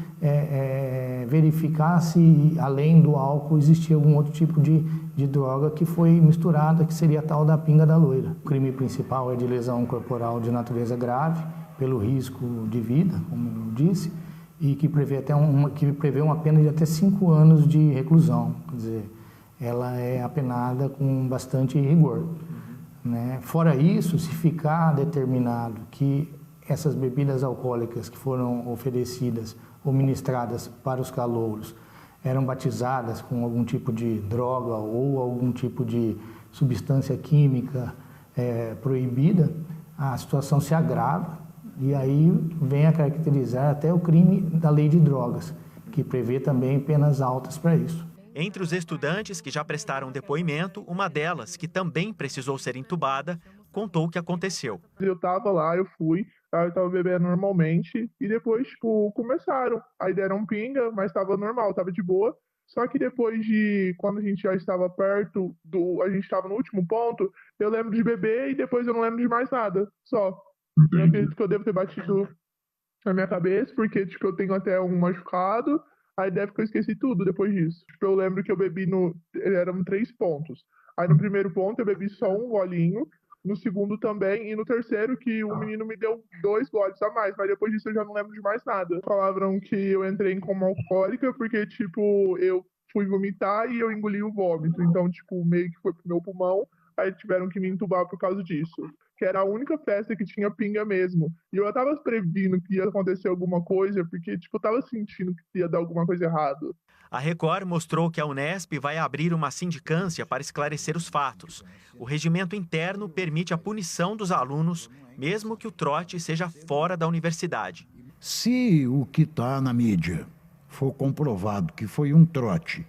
verificar se, além do álcool, existia algum outro tipo de droga que foi misturada, que seria a tal da pinga da loira. O crime principal é de lesão corporal de natureza grave, pelo risco de vida, como eu disse, e que prevê uma pena de até 5 anos de reclusão. Quer dizer, ela é apenada com bastante rigor. Né? Fora isso, se ficar determinado que essas bebidas alcoólicas que foram oferecidas ou ministradas para os calouros eram batizadas com algum tipo de droga ou algum tipo de substância química proibida, a situação se agrava e aí vem a caracterizar até o crime da lei de drogas, que prevê também penas altas para isso. Entre os estudantes que já prestaram depoimento, uma delas, que também precisou ser entubada, contou o que aconteceu. Eu tava lá, eu tava bebendo normalmente, e depois, começaram. Aí deram pinga, mas tava normal, tava de boa. Só que depois quando a gente já estava perto a gente estava no último ponto, eu lembro de beber e depois eu não lembro de mais nada, só. Eu acredito que eu devo ter batido na minha cabeça, porque, tipo, eu tenho até um machucado, aí deve que eu esqueci tudo depois disso. Tipo, eu lembro que eu bebi eram 3 pontos. Aí no primeiro ponto eu bebi só um golinho, no segundo também, e no terceiro que o menino me deu 2 goles a mais, mas depois disso eu já não lembro de mais nada. Falaram que eu entrei em coma alcoólica porque, tipo, eu fui vomitar e eu engoli o vômito, então, tipo, meio que foi pro meu pulmão, aí tiveram que me entubar por causa disso. Que era a única festa que tinha pinga mesmo. E eu tava prevendo que ia acontecer alguma coisa, porque, tipo, eu tava sentindo que ia dar alguma coisa errada. A Record mostrou que a Unesp vai abrir uma sindicância para esclarecer os fatos. O regimento interno permite a punição dos alunos, mesmo que o trote seja fora da universidade. Se o que está na mídia for comprovado que foi um trote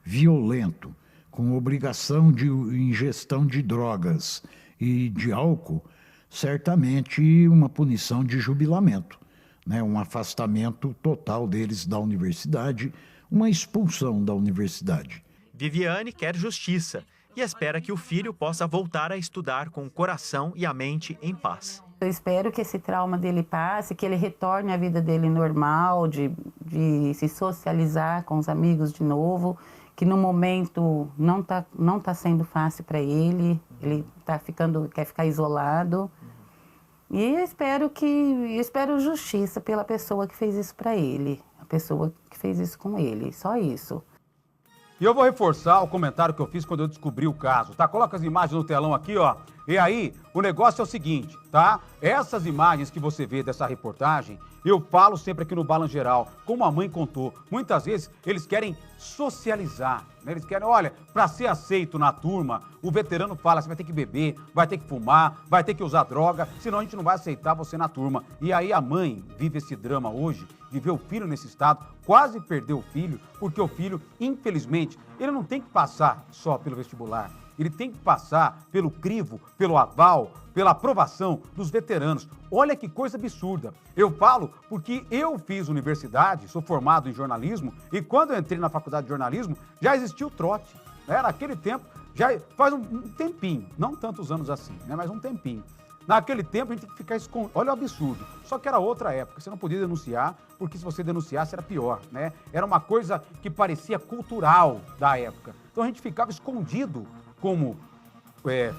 violento, com obrigação de ingestão de drogas e de álcool, certamente uma punição de jubilamento, né? Um afastamento total deles da universidade, uma expulsão da universidade. Viviane quer justiça e espera que o filho possa voltar a estudar com o coração e a mente em paz. Eu espero que esse trauma dele passe, que ele retorne à vida dele normal, de se socializar com os amigos de novo, que no momento não tá sendo fácil para ele quer ficar isolado. E eu espero justiça pela pessoa que fez isso para ele, a pessoa que fez isso com ele, só isso. E eu vou reforçar o comentário que eu fiz quando eu descobri o caso, tá? Coloca as imagens no telão aqui, ó. E aí, o negócio é o seguinte, tá? Essas imagens que você vê dessa reportagem, eu falo sempre aqui no Balanço Geral, como a mãe contou. Muitas vezes eles querem socializar, né? Eles querem, olha, para ser aceito na turma, o veterano fala, você vai ter que beber, vai ter que fumar, vai ter que usar droga, senão a gente não vai aceitar você na turma. E aí a mãe vive esse drama hoje, de ver o filho nesse estado, quase perdeu o filho, porque o filho, infelizmente, ele não tem que passar só pelo vestibular. Ele tem que passar pelo crivo, pelo aval, pela aprovação dos veteranos. Olha que coisa absurda. Eu falo porque eu fiz universidade, sou formado em jornalismo, e quando eu entrei na faculdade de jornalismo, já existia o trote. Né? Naquele tempo, já faz um tempinho, não tantos anos assim, né? Mas um tempinho. Naquele tempo a gente tinha que ficar escondido. Olha o absurdo. Só que era outra época. Você não podia denunciar, porque se você denunciasse era pior, né? Era uma coisa que parecia cultural da época. Então a gente ficava escondido como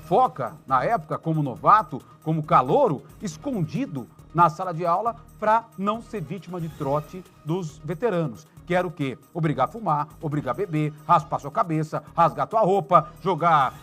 foca, na época, como novato, como calouro, escondido na sala de aula para não ser vítima de trote dos veteranos. Que era o quê? Obrigar a fumar, obrigar a beber, raspar sua cabeça, rasgar tua roupa, jogar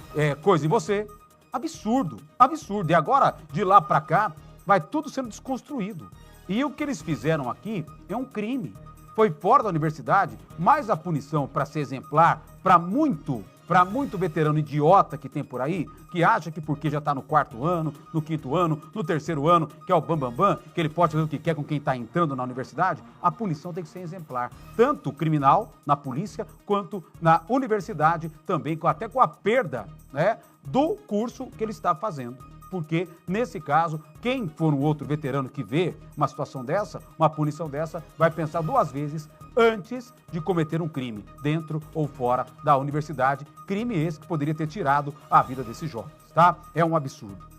coisa em você. Absurdo, absurdo. E agora, de lá para cá, vai tudo sendo desconstruído. E o que eles fizeram aqui é um crime. Foi fora da universidade, mas a punição para ser exemplar, para muito veterano idiota que tem por aí, que acha que porque já está no 4º ano, no 5º ano, no 3º ano, que é o bambambam, que ele pode fazer o que quer com quem está entrando na universidade, a punição tem que ser exemplar. Tanto criminal, na polícia, quanto na universidade também, até com a perda, né, do curso que ele está fazendo. Porque, nesse caso, quem for um outro veterano que vê uma situação dessa, uma punição dessa, vai pensar 2 vezes antes de cometer um crime, dentro ou fora da universidade. Crime esse que poderia ter tirado a vida desses jovens, tá? É um absurdo.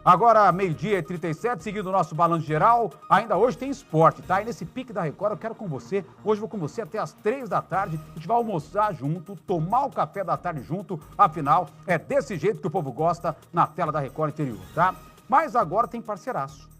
Agora, 12h37, seguindo o nosso Balanço Geral, ainda hoje tem esporte, tá? E nesse pique da Record eu quero com você, hoje eu vou com você até as 3 da tarde, a gente vai almoçar junto, tomar o café da tarde junto, afinal, é desse jeito que o povo gosta na tela da Record Interior, tá? Mas agora tem parceiraço.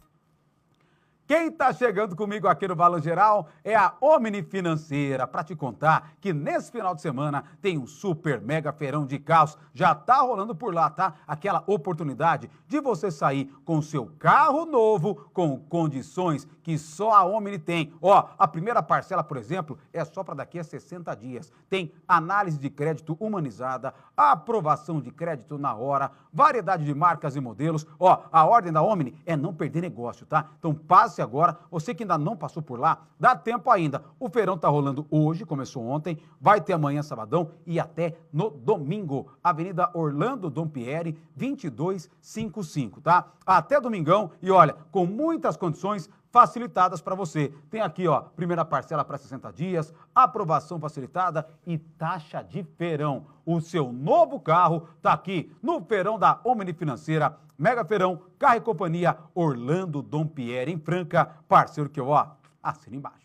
Quem está chegando comigo aqui no Balanço Geral é a Omni Financeira, para te contar que nesse final de semana tem um super mega feirão de carros, já tá rolando por lá, tá? Aquela oportunidade de você sair com seu carro novo, com condições que só a Omni tem. Ó, a primeira parcela, por exemplo, é só para daqui a 60 dias. Tem análise de crédito humanizada, aprovação de crédito na hora, variedade de marcas e modelos. Ó, a ordem da Omni é não perder negócio, tá? Então passe agora, você que ainda não passou por lá, dá tempo ainda. O feirão tá rolando hoje, começou ontem, vai ter amanhã, sabadão, e até no domingo. Avenida Orlando Dompieri, 2255, tá? Até domingão, e olha, com muitas condições facilitadas para você. Tem aqui, ó, primeira parcela para 60 dias, aprovação facilitada e taxa de feirão. O seu novo carro está aqui no feirão da Omni Financeira, Mega Feirão, Carro e Companhia, Orlando Dompierre, em Franca, parceiro que eu, ó, assina embaixo.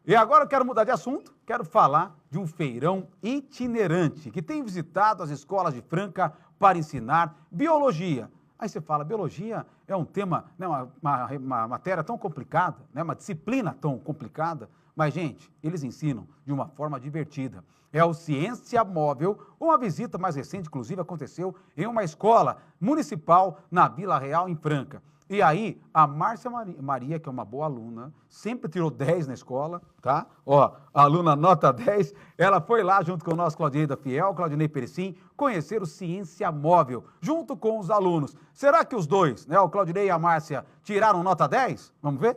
E agora eu quero mudar de assunto, quero falar de um feirão itinerante que tem visitado as escolas de Franca para ensinar biologia. Aí você fala, biologia é um tema, né, uma matéria tão complicada, né, uma disciplina tão complicada, mas, gente, eles ensinam de uma forma divertida. É o Ciência Móvel, uma visita mais recente, inclusive, aconteceu em uma escola municipal na Vila Real, em Franca. E aí, a Márcia Maria, que é uma boa aluna, sempre tirou 10 na escola, tá? Ó, a aluna nota 10, ela foi lá junto com o nosso Claudinei da Fiel, Claudinei Perecim, conhecer o Ciência Móvel, junto com os alunos. Será que os dois, né, o Claudinei e a Márcia, tiraram nota 10? Vamos ver?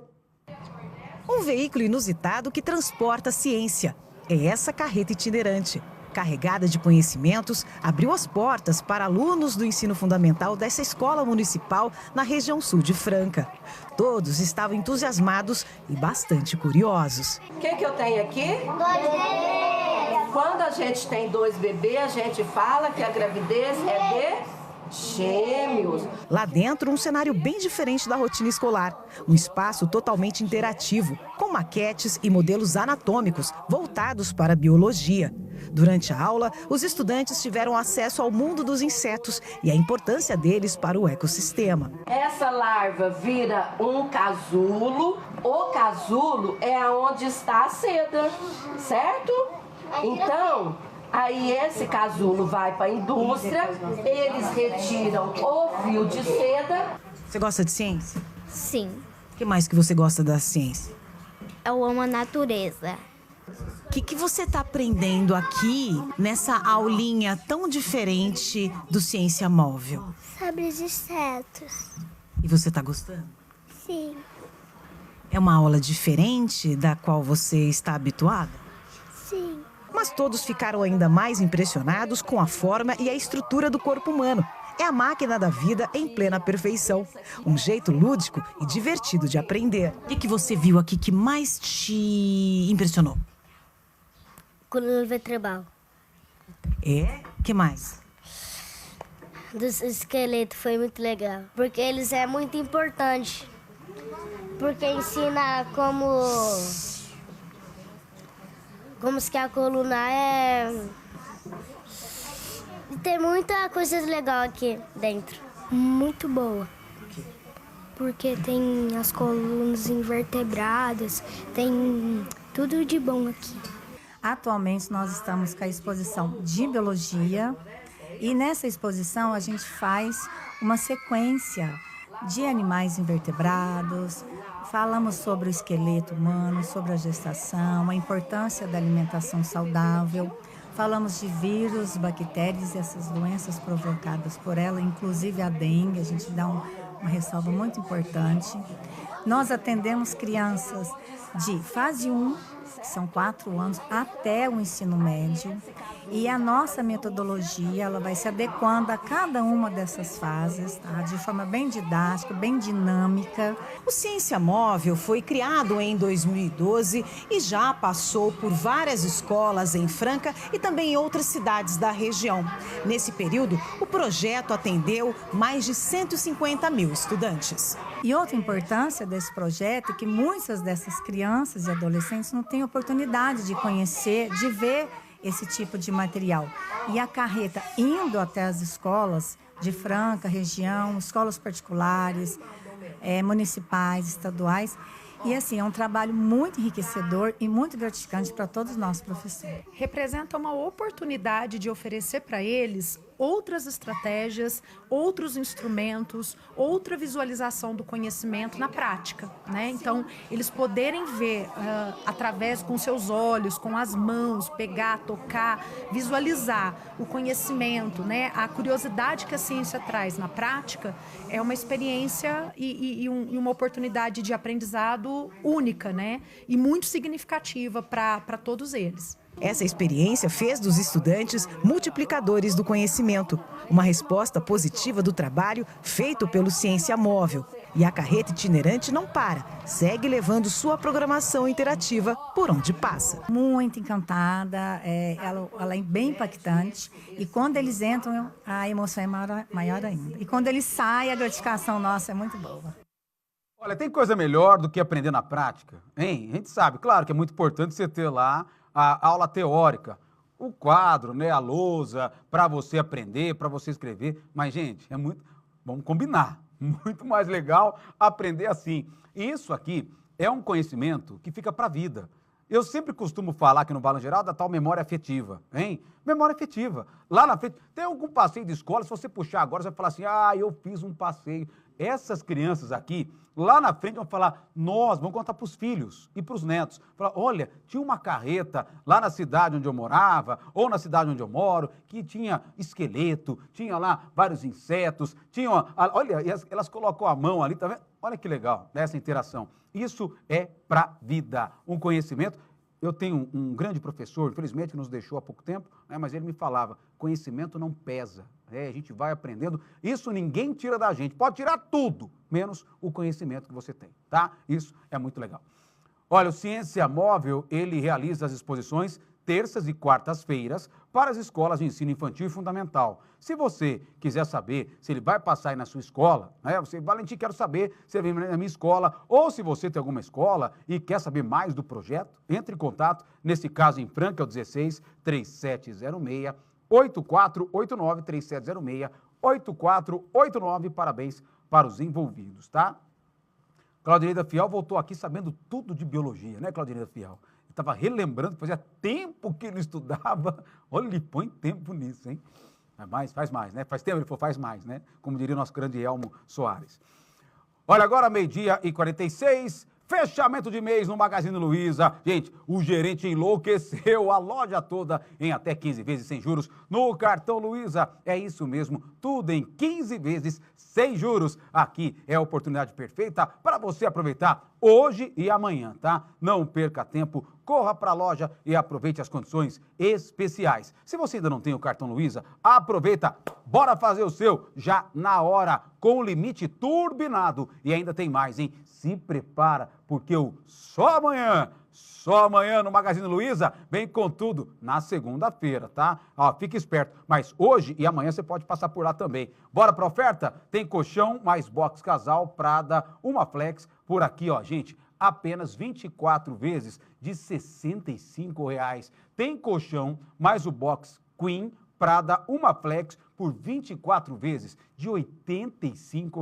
Um veículo inusitado que transporta ciência. É essa carreta itinerante. Carregada de conhecimentos, abriu as portas para alunos do ensino fundamental dessa escola municipal na região sul de Franca. Todos estavam entusiasmados e bastante curiosos. O que eu tenho aqui? 2 bebês. Quando a gente tem 2 bebês, a gente fala que a gravidez é de gêmeos. Lá dentro, um cenário bem diferente da rotina escolar. Um espaço totalmente interativo, com maquetes e modelos anatômicos voltados para a biologia. Durante a aula, os estudantes tiveram acesso ao mundo dos insetos e a importância deles para o ecossistema. Essa larva vira um casulo. O casulo é onde está a seda, certo? Então, aí esse casulo vai para a indústria, eles retiram o fio de seda. Você gosta de ciência? Sim. O que mais que você gosta da ciência? Eu amo a natureza. O que você está aprendendo aqui nessa aulinha tão diferente do Ciência Móvel? Sobre os insetos. E você está gostando? Sim. É uma aula diferente da qual você está habituada? Sim. Mas todos ficaram ainda mais impressionados com a forma e a estrutura do corpo humano. É a máquina da vida em plena perfeição. Um jeito lúdico e divertido de aprender. O que você viu aqui que mais te impressionou? Coluna vertebral. É? O que mais? Dos esqueletos foi muito legal. Porque eles é muito importante. Porque ensina como que a coluna é. E tem muita coisa legal aqui dentro. Muito boa. Porque tem as colunas invertebradas, tem tudo de bom aqui. Atualmente nós estamos com a exposição de biologia e nessa exposição a gente faz uma sequência de animais invertebrados, falamos sobre o esqueleto humano, sobre a gestação, a importância da alimentação saudável, falamos de vírus, bactérias e essas doenças provocadas por ela, inclusive a dengue, a gente dá uma ressalva muito importante. Nós atendemos crianças de fase 1, que são 4 anos, até o ensino médio. E a nossa metodologia, ela vai se adequando a cada uma dessas fases, tá? De forma bem didática, bem dinâmica. O Ciência Móvel foi criado em 2012 e já passou por várias escolas em Franca e também em outras cidades da região. Nesse período, o projeto atendeu mais de 150 mil estudantes. E outra importância desse projeto é que muitas dessas crianças e adolescentes não têm oportunidade de conhecer, de ver esse tipo de material. E a carreta indo até as escolas de Franca, região, escolas particulares, municipais, estaduais. E assim, é um trabalho muito enriquecedor e muito gratificante para todos nós professores. Representa uma oportunidade de oferecer para eles outras estratégias, outros instrumentos, outra visualização do conhecimento na prática, né? Então, eles poderem ver através com seus olhos, com as mãos, pegar, tocar, visualizar o conhecimento, né? A curiosidade que a ciência traz na prática é uma experiência e uma oportunidade de aprendizado única, né? E muito significativa para todos eles. Essa experiência fez dos estudantes multiplicadores do conhecimento, uma resposta positiva do trabalho feito pelo Ciência Móvel. E a carreta itinerante não para, segue levando sua programação interativa por onde passa. Muito encantada, ela é bem impactante. E quando eles entram, a emoção é maior ainda. E quando eles saem, a gratificação nossa é muito boa. Olha, tem coisa melhor do que aprender na prática, hein? A gente sabe, claro que é muito importante você ter lá a aula teórica, o quadro, né, a lousa, para você aprender, para você escrever. Mas, gente, vamos combinar, muito mais legal aprender assim. Isso aqui é um conhecimento que fica para a vida. Eu sempre costumo falar aqui no Balanço Geral da tal memória afetiva, hein? Memória afetiva. Lá na frente, tem algum passeio de escola, se você puxar agora, você vai falar assim, eu fiz um passeio. Essas crianças aqui, lá na frente, vão falar, vamos contar para os filhos e para os netos. Falar, olha, tinha uma carreta lá na cidade onde eu morava, ou na cidade onde eu moro, que tinha esqueleto, tinha lá vários insetos, olha, elas colocam a mão ali, tá vendo? Olha que legal, essa interação. Isso é para vida, um conhecimento. Eu tenho um grande professor, infelizmente, que nos deixou há pouco tempo, né, mas ele me falava, conhecimento não pesa. A gente vai aprendendo, isso ninguém tira da gente, pode tirar tudo, menos o conhecimento que você tem, tá? Isso é muito legal. Olha, o Ciência Móvel, ele realiza as exposições terças e quartas-feiras para as escolas de ensino infantil e fundamental. Se você quiser saber se ele vai passar aí na sua escola, né? Valentim, quero saber se ele vem na minha escola, ou se você tem alguma escola e quer saber mais do projeto, entre em contato, nesse caso em Franca, é o 16 3706 8489 3706 8489. Parabéns para os envolvidos, tá? Claudineida Fiel voltou aqui sabendo tudo de biologia, né, Claudineida Fiel? Estava relembrando que fazia tempo que ele estudava. Olha, ele põe tempo nisso, hein? Faz mais, né? Faz tempo, ele falou, faz mais, né? Como diria o nosso grande Elmo Soares. Olha, agora 12h46, fechamento de mês no Magazine Luiza. Gente, o gerente enlouqueceu a loja toda em até 15 vezes sem juros no cartão Luiza. É isso mesmo, tudo em 15 vezes sem juros. Aqui é a oportunidade perfeita para você aproveitar hoje e amanhã, tá? Não perca tempo, corra para a loja e aproveite as condições especiais. Se você ainda não tem o cartão Luiza, aproveita, bora fazer o seu já na hora, com o limite turbinado. E ainda tem mais, hein? Se prepara, porque o só amanhã no Magazine Luiza vem com tudo na segunda-feira, tá? Ó, fique esperto, mas hoje e amanhã você pode passar por lá também. Bora pra oferta? Tem colchão mais box casal Prada, uma flex, por aqui, ó, gente, apenas 24 vezes de R$ 65. Tem colchão mais o box Queen Prada, uma flex, por 24 vezes de R$ 85.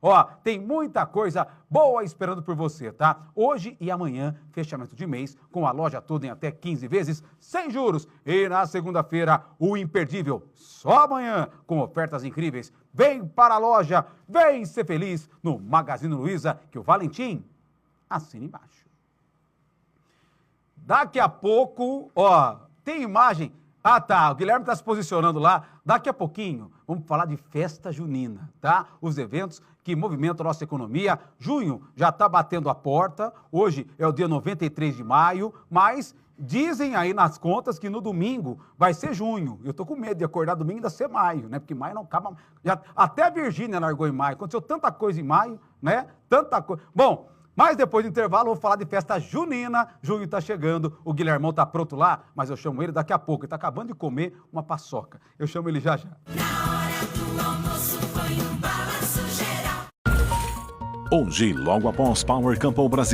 Ó, tem muita coisa boa esperando por você, tá? Hoje e amanhã, fechamento de mês, com a loja toda em até 15 vezes, sem juros. E na segunda-feira, o imperdível, só amanhã, com ofertas incríveis. Vem para a loja, vem ser feliz no Magazine Luiza, que o Valentim assina embaixo. Daqui a pouco, ó, tem imagem. Ah, tá, o Guilherme está se posicionando lá. Daqui a pouquinho, vamos falar de festa junina, tá? Os eventos que movimentam a nossa economia. Junho já está batendo a porta. Hoje é o dia 93 de maio, mas dizem aí nas contas que no domingo vai ser junho. Eu tô com medo de acordar domingo e ainda ser maio, né? Porque maio não acaba... Até a Virgínia largou em maio. Aconteceu tanta coisa em maio, né? Tanta coisa... Bom... Mas depois do intervalo, eu vou falar de festa junina. Junho tá chegando, o Guilhermão tá pronto lá, mas eu chamo ele daqui a pouco. Ele tá acabando de comer uma paçoca. Eu chamo ele já já. Na hora do almoço foi um Balanço Geral. Hoje, logo após Power Campo Brasil.